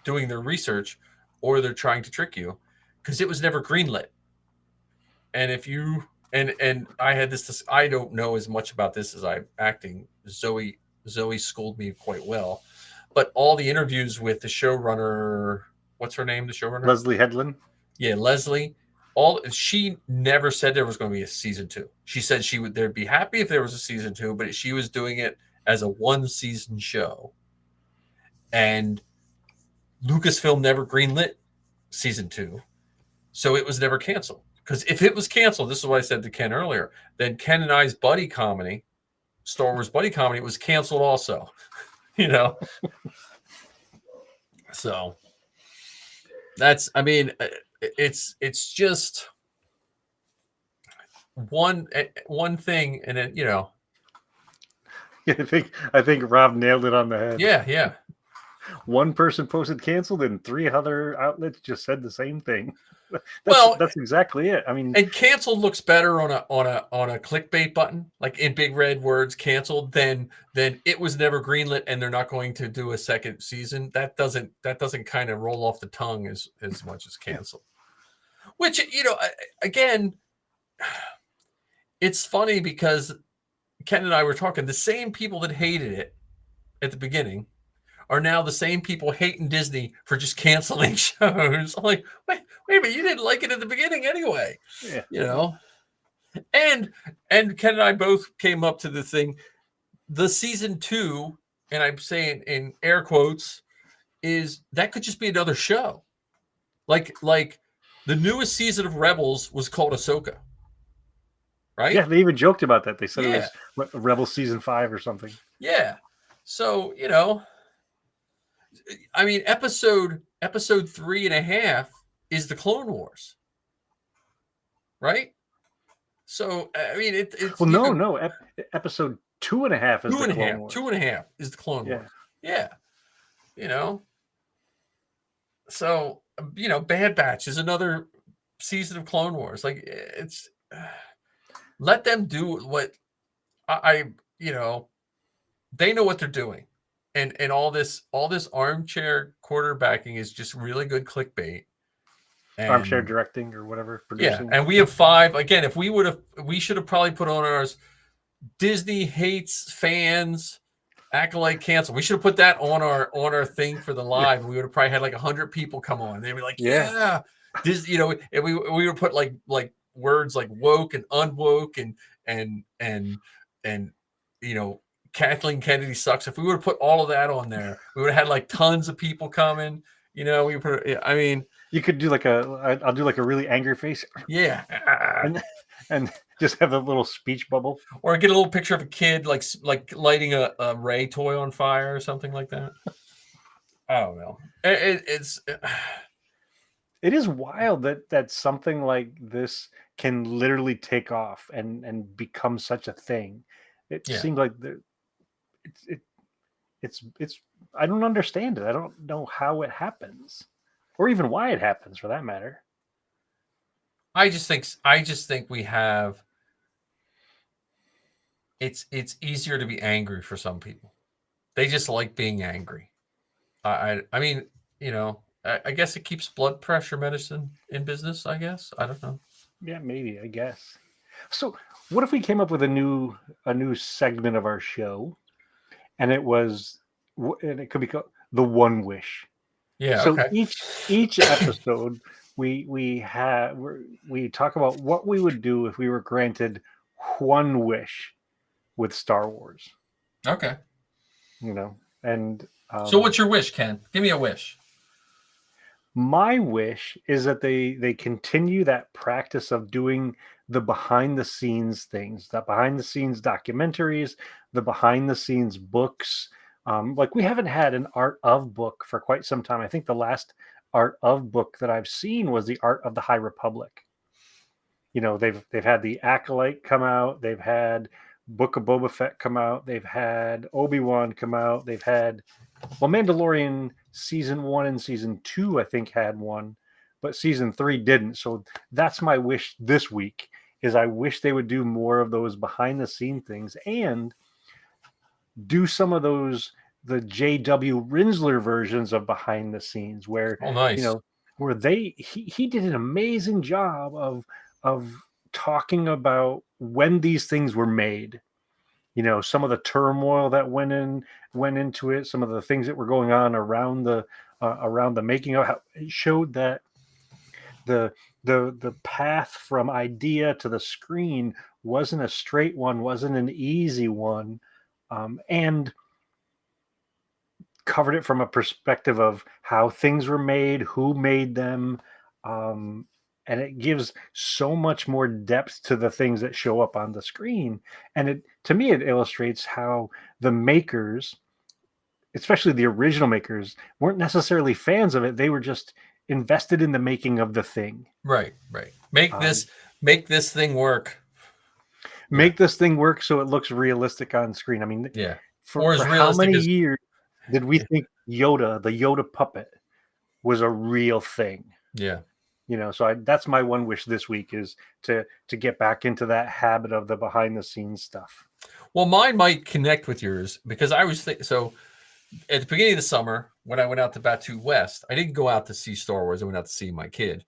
doing their research or they're trying to trick you, because it was never greenlit. And if you and I had this, I don't know as much about this as I'm acting. Zoe schooled me quite well, but all the interviews with the showrunner, what's her name? The showrunner, Leslie Headland. Yeah, Leslie. She never said there was going to be a season 2. She said they'd be happy if there was a season 2, but she was doing it as a 1-season show. And Lucasfilm never greenlit season 2, so it was never canceled. Because if it was canceled, this is what I said to Ken earlier, then Ken and I's buddy comedy, Star Wars buddy comedy, was canceled also. So that's, I mean, it's just one thing, and then I think Rob nailed it on the head. yeah. One person posted canceled, and 3 other outlets just said the same thing. That's exactly it. I mean, and canceled looks better on a clickbait button, like in big red words, canceled, than it was never greenlit and they're not going to do a second season. That doesn't kind of roll off the tongue as much as canceled. Which, again, it's funny because Ken and I were talking, the same people that hated it at the beginning are now the same people hating Disney for just canceling shows. I'm like, wait, but you didn't like it at the beginning anyway. Yeah. And Ken and I both came up to the thing, the season 2, and I'm saying in air quotes, is that could just be another show. Like the newest season of Rebels was called Ahsoka. Right? Yeah, they even joked about that. They said it was Rebel season 5 or something. Yeah. So, I mean, episode 3.5 is the Clone Wars, right? So, I mean, it's episode 2.5 is the Clone Wars. 2.5 is the Clone Wars. Yeah. So, Bad Batch is another season of Clone Wars. Like, it's let them do what they know what they're doing. And all this armchair quarterbacking is just really good clickbait. And, armchair directing or whatever. Producing. Yeah, and we have 5. Again, if we should have probably put on ours, Disney hates fans, Acolyte cancel. We should have put that on our thing for the live. Yeah. We would have probably had like 100 people come on. They'd be like, yeah. Disney, and we would put like words like woke and unwoke and Kathleen Kennedy sucks. If we would have put all of that on there, we would have had like tons of people coming. We put. I mean, you could do I'll do like a really angry face. Yeah, and just have a little speech bubble, or get a little picture of a kid like lighting a Ray toy on fire or something like that. I don't know. It is wild that something like this can literally take off and become such a thing. It seems like it's I don't understand it. I don't know how it happens, or even why it happens, for that matter. I just think we have. It's easier to be angry for some people. They just like being angry. I mean, I guess it keeps blood pressure medicine in business. I guess, I don't know. Yeah, maybe, I guess. So, what if we came up with a new segment of our show, and it could be called the One Wish. Yeah. So okay. each episode we talk about what we would do if we were granted one wish with Star Wars. Okay. And so what's your wish, Ken? Give me a wish. My wish is that they continue that practice of doing the behind the scenes things, the behind the scenes documentaries, the behind the scenes books. Like we haven't had an art of book for quite some time. I think the last art of book that I've seen was the Art of the High Republic. They've had the Acolyte come out. They've had Book of Boba Fett come out. They've had Obi-Wan come out. They've had, Mandalorian season 1 and season 2, I think, had one, but season 3 didn't. So that's my wish this week, is I wish they would do more of those behind the scene things and do some of those the J.W. Rinsler versions of behind the scenes, where Oh, nice. where he did an amazing job of talking about when these things were made. Some of the turmoil that went into it, some of the things that were going on around the making of how it showed that the path from idea to the screen wasn't a straight one, wasn't an easy one, and covered it from a perspective of how things were made, who made them, and it gives so much more depth to the things that show up on the screen. And to me, it illustrates how the makers, especially the original makers, weren't necessarily fans of it. They were just invested in the making of the thing. Right. Make this thing work. Make this thing work so it looks realistic on screen. I mean, Yeah. for how realistic many as years did we think the Yoda puppet was a real thing? Yeah. So that's my one wish this week, is to get back into that habit of the behind the scenes stuff. Well, mine might connect with yours, because I was so at the beginning of the summer when I went out to Batu West, I didn't go out to see Star Wars. I went out to see my kid.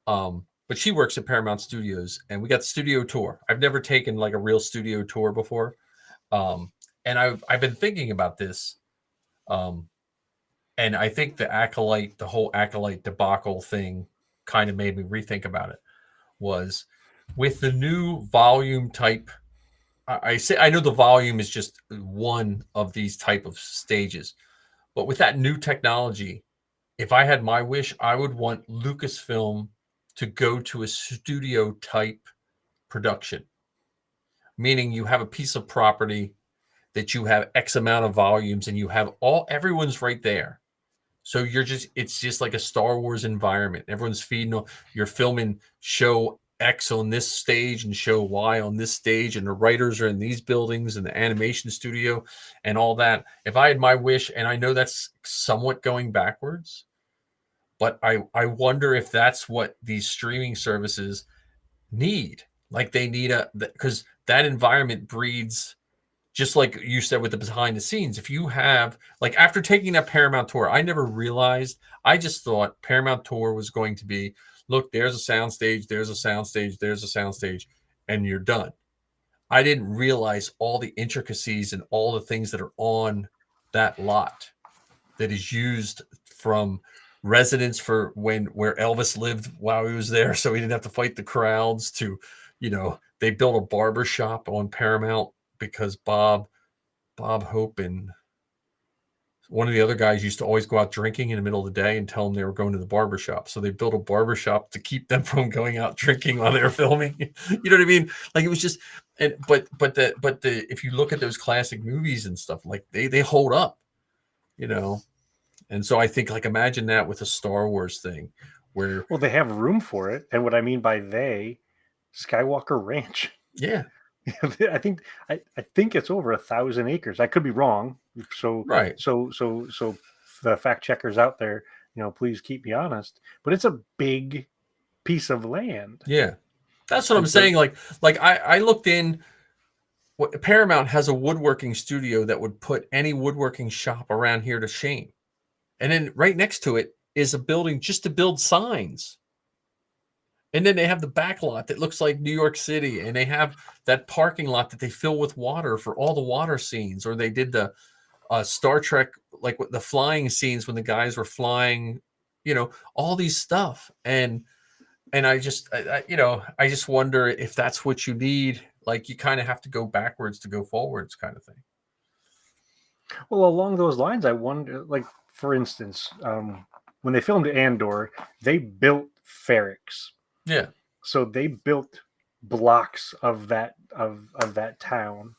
But she works at Paramount Studios, and we got the studio tour. I've never taken like a real studio tour before. And I've been thinking about this. And I think the whole Acolyte debacle thing kind of made me rethink about it. Was with the new volume type. I know the volume is just one of these type of stages, but with that new technology, if I had my wish, I would want Lucasfilm to go to a studio type production, meaning you have a piece of property that you have X amount of volumes, and you have everyone's right there. So it's just like a Star Wars environment. Everyone's feeding, you're filming show X on this stage and show Y on this stage, and the writers are in these buildings and the animation studio and all that. If I had my wish, and I know that's somewhat going backwards, but I wonder if that's what these streaming services need. Like they need because that environment breeds, just like you said with the behind the scenes. If you have, like, after taking that Paramount tour, I never realized, I just thought Paramount tour was going to be, look, there's a soundstage, there's a soundstage, there's a soundstage, and you're done. I didn't realize all the intricacies and all the things that are on that lot that is used, from residence for where Elvis lived while he was there, so he didn't have to fight the crowds, to, they built a barber shop on Paramount because Bob Hope and one of the other guys used to always go out drinking in the middle of the day and tell them they were going to the barber shop. So they built a barber shop to keep them from going out drinking while they were filming. You know what I mean? Like, it was just, but if you look at those classic movies and stuff, like they hold up, And so I think, like, imagine that with a Star Wars thing where, well, they have room for it. And what I mean by Skywalker Ranch. Yeah. I think it's over 1,000 acres. I could be wrong. So right. So the fact checkers out there, please keep me honest. But it's a big piece of land. Yeah, that's what I'm saying. Like I looked in. Paramount has a woodworking studio that would put any woodworking shop around here to shame. And then right next to it is a building just to build signs. And then they have the back lot that looks like New York City. And they have that parking lot that they fill with water for all the water scenes. Or they did the Star Trek, like the flying scenes when the guys were flying, all these stuff. And I just wonder if that's what you need. Like, you kind of have to go backwards to go forwards, kind of thing. Well, along those lines, I wonder, like, for instance, when they filmed Andor, they built Ferrix. Yeah. So they built blocks of that town,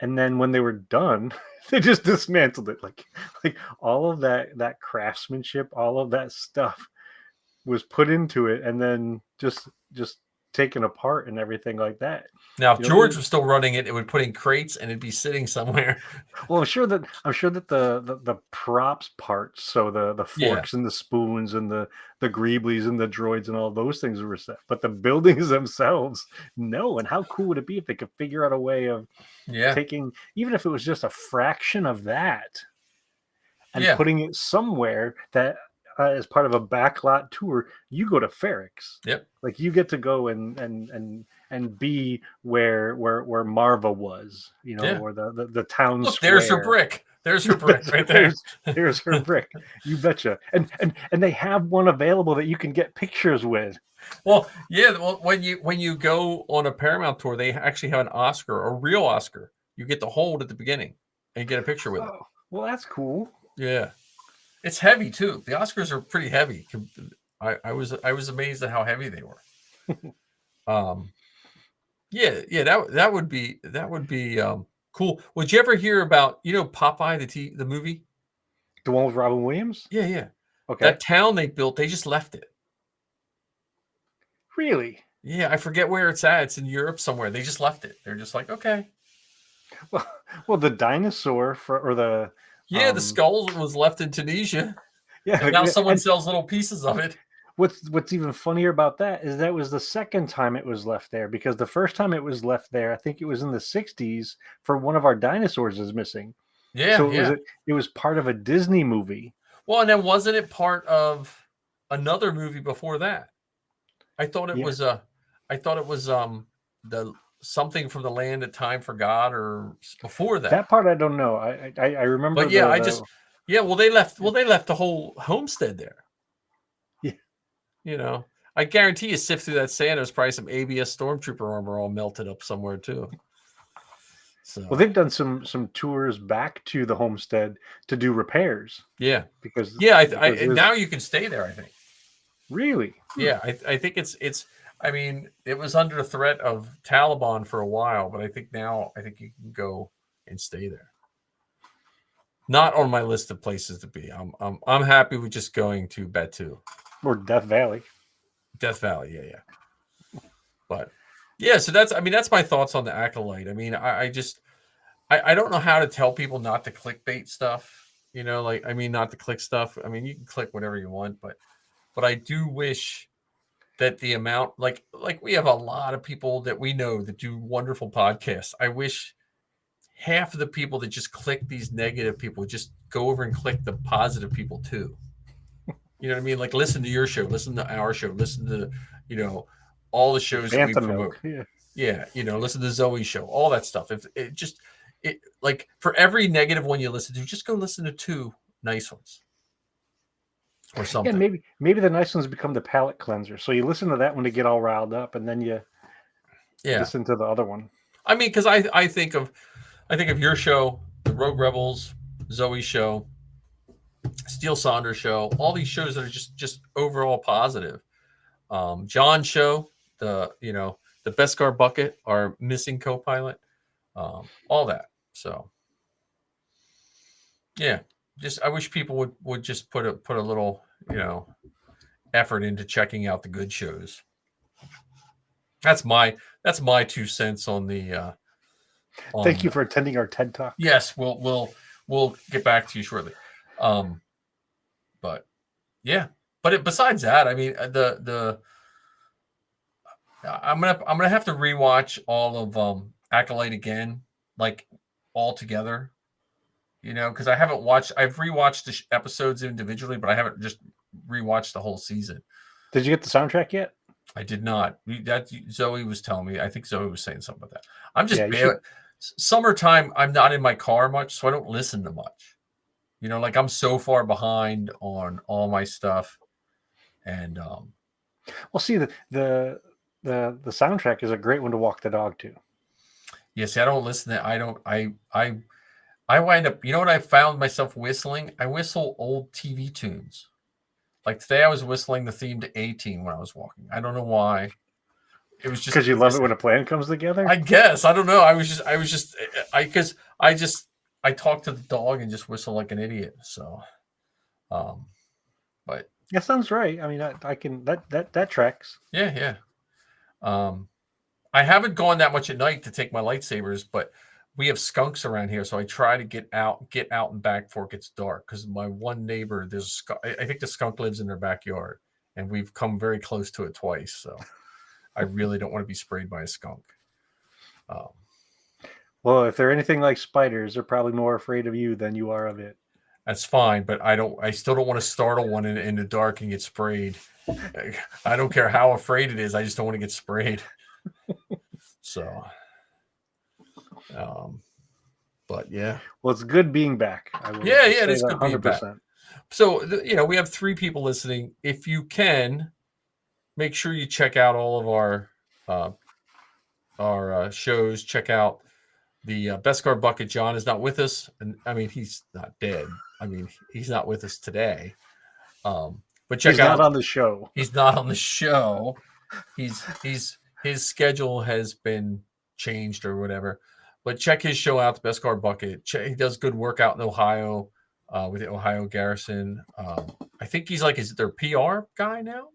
and then when they were done, they just dismantled it. Like all of that craftsmanship, all of that stuff was put into it, and then just taken apart and everything like that. Now, if George was still running it, it would put in crates and it'd be sitting somewhere. Well, I'm sure that the props parts, so the forks and the spoons and the greeblies and the droids and all those things were set, but the buildings themselves, no. And how cool would it be if they could figure out a way of taking, even if it was just a fraction of that, and Yeah. putting it somewhere that as part of a backlot tour, you go to Ferrix. Yep. Like you get to go and be where Marva was, Yeah. or the town Look, square. there's her brick. There's her brick right there. There's her brick. You betcha. And they have one available that you can get pictures with. Well, yeah. Well, when you go on a Paramount tour, they actually have an Oscar, a real Oscar. You get to hold at the beginning and get a picture with it. Oh, well, that's cool. Yeah, it's heavy too. The Oscars are pretty heavy. I was amazed at how heavy they were. Yeah. That would be cool. Would you ever hear about Popeye the movie? The one with Robin Williams? Yeah. Okay. That town they built, they just left it. Really? Yeah, I forget where it's at. It's in Europe somewhere. They just left it. They're just like, okay. Well, the dinosaur the skull was left in Tunisia. Yeah, And now someone sells little pieces of it. What's even funnier about that is that was the second time it was left there, because the first time it was left there, I think it was in the 60s, for one of our dinosaurs is missing. Yeah. So it was part of a Disney movie. Well, and then wasn't it part of another movie before that? I thought it was the something from the land that time forgot, or before that. That part I don't know. I remember. But yeah, well they left the whole homestead there. Yeah. I guarantee you sift through that sand, there's probably some ABS stormtrooper armor all melted up somewhere too. So well, they've done some tours back to the homestead to do repairs. Yeah. Because now you can stay there, I think. Really? Yeah, I think it's I mean, it was under threat of Taliban for a while, but I think you can go and stay there. Not on my list of places to be. I'm happy with just going to Batu or Death Valley. Death Valley, yeah. But yeah, so that's my thoughts on the Acolyte. I mean, I don't know how to tell people not to clickbait stuff. Not to click stuff. I mean, you can click whatever you want, but I do wish that the amount, like we have a lot of people that we know that do wonderful podcasts. I wish half of the people that just click these negative people just go over and click the positive people too. You know what I mean? Like, listen to your show, listen to our show, listen to, all the shows that we promote. Yeah. Listen to Zoe's show, all that stuff. If it like for every negative one you listen to, just go listen to 2 nice ones. Or something. Yeah, maybe the nice ones become the palate cleanser. So you listen to that one to get all riled up, and then you listen to the other one. I mean, because I think of your show, the Rogue Rebels, Zoe's show, Steel Saunders show, all these shows that are just overall positive. John's show, the Beskar Bucket, our missing co-pilot, all that. So yeah. I wish people would just put a little, effort into checking out the good shows. That's my 2 cents on the. Thank you for attending our TED Talk. Yes, we'll get back to you shortly. But yeah, besides that, I mean, I'm gonna have to rewatch all of Acolyte again, like all together. Because I've rewatched the episodes individually, but I haven't just rewatched the whole season. Did you get the soundtrack yet? I did not. That Zoe was telling me. I think Zoe was saying something about that. I'm just summertime. I'm not in my car much, so I don't listen to much. Like I'm so far behind on all my stuff, and well, see the soundtrack is a great one to walk the dog to. Yes, I don't listen to. I wind up, what I found myself whistling? I whistle old TV tunes. Like today I was whistling the theme to 18 when I was walking. I don't know why. It was just because you love it when a plan comes together? I guess. I don't know. I talk to the dog and just whistle like an idiot. So, but that sounds right. I mean, I can, that tracks. Yeah. I haven't gone that much at night to take my lightsabers, but we have skunks around here, so I try to get out and back before it gets dark. Because my one neighbor, I think the skunk lives in their backyard, and we've come very close to it twice. So I really don't want to be sprayed by a skunk. Well, if they're anything like spiders, they're probably more afraid of you than you are of it. that's fine. But I still don't want to startle one in the dark and get sprayed. I don't care how afraid it is. I just don't want to get sprayed. So, but yeah. Well, it's good being back. I will Yeah, say it is that good being back. 100%. So, we have 3 people listening. If you can, make sure you check out all of our shows. Check out the Beskar Bucket. John is not with us, and I mean he's not dead. I mean he's not with us today. But check He's out. not on the show. He's not on the show. His schedule has been changed or whatever. But check his show out, the Beskar Bucket. He does good work out in Ohio with the Ohio Garrison. I think he's like, is it their PR guy now?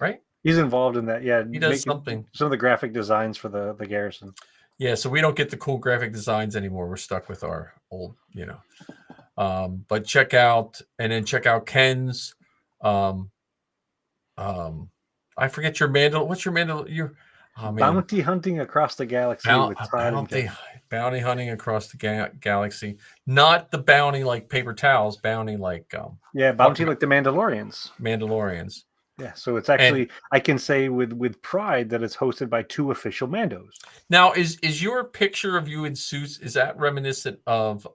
Right? He's involved in that. Yeah, He does something. Some of the graphic designs for the Garrison. Yeah, so we don't get the cool graphic designs anymore. We're stuck with our old, But check out Ken's. I forget your Mandal. What's your Mandal? Bounty hunting across the galaxy with Todd and Ken. Bounty hunting across the galaxy. Not the bounty like paper towels. Bounty like bounty like the Mandalorians. Mandalorians. Yeah, so it's actually, I can say with pride that it's hosted by 2 official Mandos. Now, is your picture of you in suits, is that reminiscent of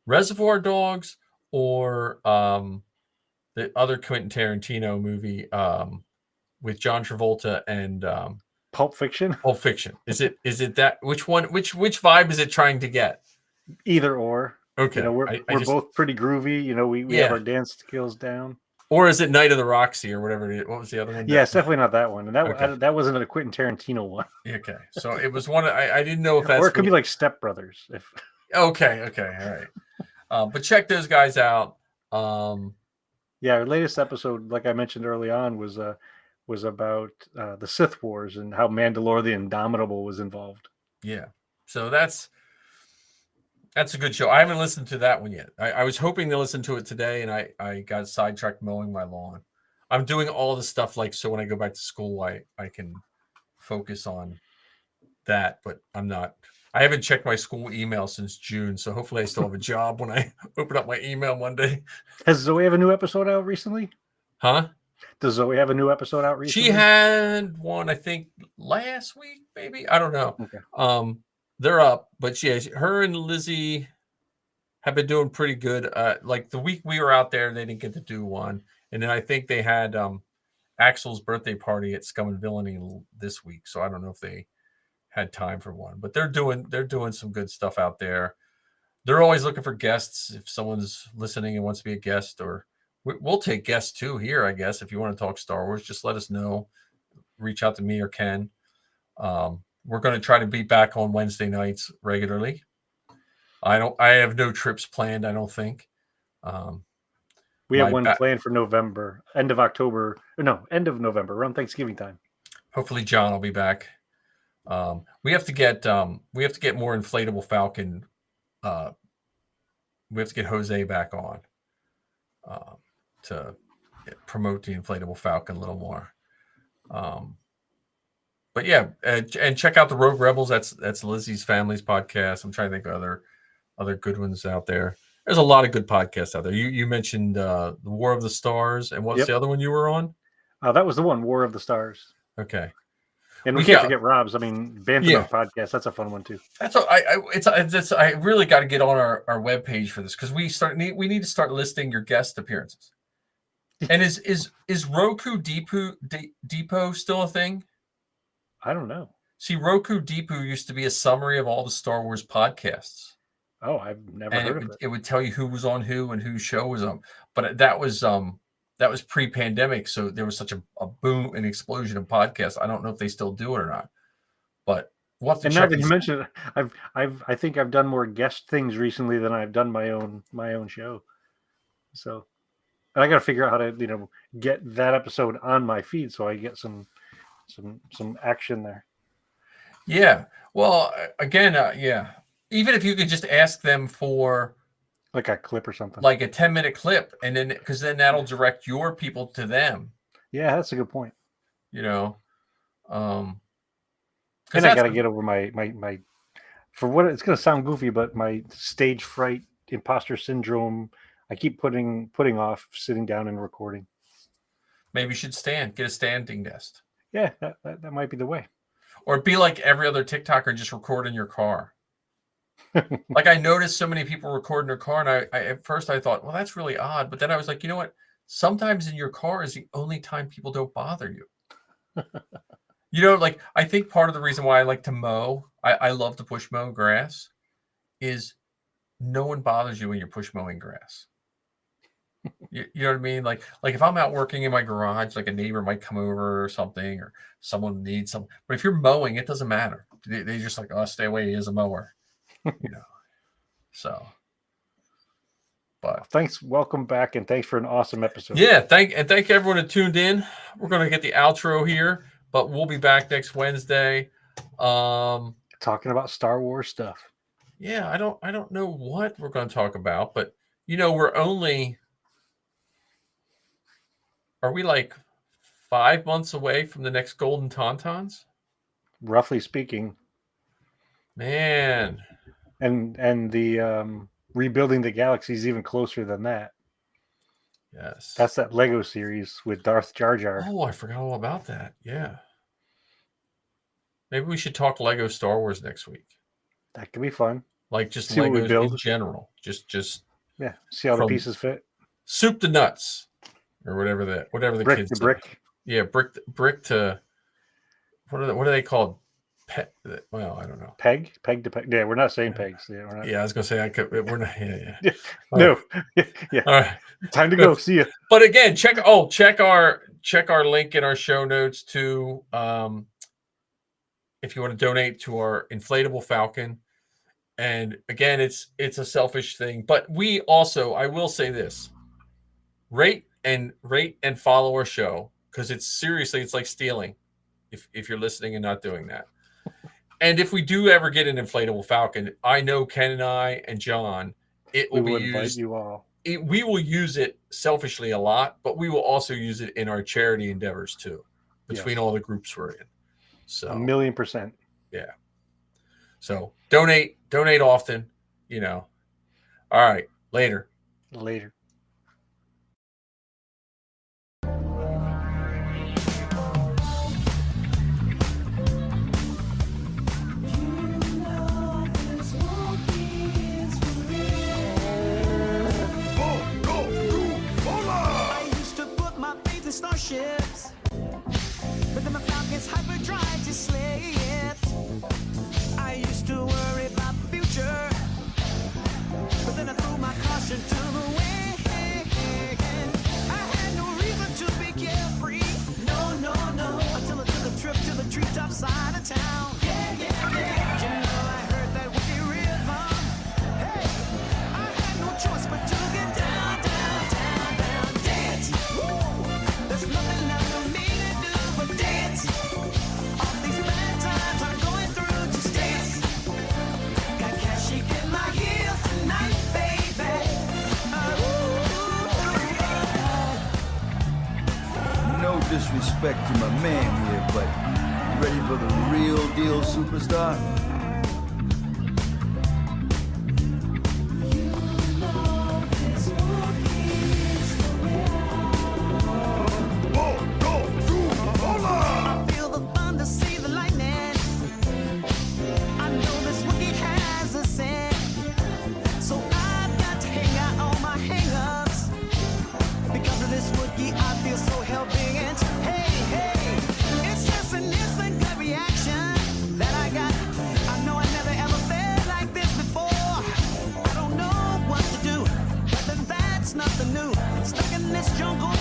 Reservoir Dogs or the other Quentin Tarantino movie with John Travolta and Pulp Fiction? Pulp Fiction. Is it that? Which one? Which vibe is it trying to get? Either or. Okay. We're both pretty groovy. We have our dance skills down. Or is it Night of the Roxy or whatever it is? What was the other one? Yeah, it's definitely not that one. And that wasn't a Quentin Tarantino one. Okay. So it was one. I didn't know if that's. Or it could be like Step Brothers. Okay. All right. But check those guys out. Yeah, our latest episode, like I mentioned early on, was about the Sith Wars and how Mandalore the Indomitable was involved. Yeah. So that's a good show. I haven't listened to that one yet. I was hoping to listen to it today, and I got sidetracked mowing my lawn. I'm doing all the stuff so when I go back to school, I can focus on that, but I'm not. I haven't checked my school email since June, so hopefully I still have a job when I open up my email one day. Has Zoe have a new episode out recently? Huh? Does Zoe have a new episode out recently? She had one, I think, last week, maybe. I don't know. Okay. They're up, but yeah, her and Lizzie have been doing pretty good. Like the week we were out there, they didn't get to do one, and then I think they had Axel's birthday party at Scum and Villainy this week, so I don't know if they had time for one. But they're doing some good stuff out there. They're always looking for guests. If someone's listening and wants to be a guest, or we'll take guests too here, I guess. If you want to talk Star Wars, just let us know. Reach out to me or Ken. We're going to try to be back on Wednesday nights regularly. I have no trips planned, I don't think. We have one planned for November, end of November, around Thanksgiving time. Hopefully John will be back. We have to get more Inflatable Falcon. We have to get Jose back on to promote the Inflatable Falcon a little more. But yeah, and check out the Rogue Rebels. That's Lizzie's Family's podcast. I'm trying to think of other good ones out there. There's a lot of good podcasts out there. You mentioned the War of the Stars, and what's the other one you were on? That was the one, War of the Stars. Okay. And we can't forget Rob's. I mean, Bantam podcast. That's a fun one too. That's what I really got to get on our webpage for this because we need to start listing your guest appearances. And is Roku Depot still a thing? I don't know. See, Roku Depot used to be a summary of all the Star Wars podcasts. Oh, I've never heard of it. It would tell you who was on who and whose show was on. But that was pre-pandemic, so there was such a boom and explosion of podcasts. I don't know if they still do it or not. But we'll have to check. Now that you mentioned it, I think I've done more guest things recently than I've done my own show. So, and I got to figure out how to get that episode on my feed so I get some action there. Yeah. Well, again, yeah. Even if you could just ask them for like a clip or something, like a 10-minute clip, and then because then that'll direct your people to them. Yeah, that's a good point. And I got to get over my for what it's going to sound goofy, but my stage fright, imposter syndrome, I keep putting off sitting down and recording. Maybe you should get a standing desk. Yeah, that might be the way. Or be like every other TikToker and just record in your car. Like I noticed so many people record in their car, and I at first I thought, well, that's really odd. But then I was like, you know what? Sometimes in your car is the only time people don't bother you. Like I think part of the reason why I like to mow, I love to push mow grass, is no one bothers you when you're push mowing grass. You know what I mean? Like if I'm out working in my garage, like a neighbor might come over or something, or someone needs something. But if you're mowing, it doesn't matter. They just like, oh, stay away. He is a mower. So. But thanks. Welcome back, and thanks for an awesome episode. Yeah, thank everyone that tuned in. We're gonna get the outro here, but we'll be back next Wednesday. Talking about Star Wars stuff. Yeah, I don't know what we're gonna talk about, but we're only. Are we like 5 months away from the next Golden Tauntauns? Roughly speaking. Man. And the Rebuilding the Galaxy is even closer than that. Yes. That's that Lego series with Darth Jar Jar. Oh, I forgot all about that. Yeah. Maybe we should talk Lego Star Wars next week. That could be fun. Like just see Legos in general. Just yeah. See how the pieces fit. Soup to nuts. Or whatever the brick kids to say. brick. Yeah, brick to what are they called? Well, I don't know. Peg to peg. Yeah, we're not saying pegs. Yeah, we're not. Yeah, I was gonna say we're not. Yeah. No. Right. Yeah. All right. Time to go. See you. But again, check our link in our show notes to if you want to donate to our inflatable Falcon. And again, it's a selfish thing, but we also, I will say this: rate and follow our show, because it's like stealing if you're listening and not doing that. And if we do ever get an inflatable Falcon, I know Ken and I and John, it will be used. You all. We will use it selfishly a lot, but we will also use it in our charity endeavors too, between all the groups we're in. So 1,000,000%. Yeah. So donate often, All right. Later. Starships, but then my Falcon's hyperdrive just slipped. I used to worry about the future, but then I threw my caution to the wind. I had no reason to be carefree, no, until I took a trip to the treetop side of town. Yeah. I heard that wicked rhythm. Hey, I had no choice but to get down, dance. Woo! There's nothing I don't need to do but dance. All these bad times I'm going through, just dance. Got cash shaking my heels tonight, baby. No disrespect to my man here, but you ready for the real deal superstar? Nothing new. Stuck in this jungle,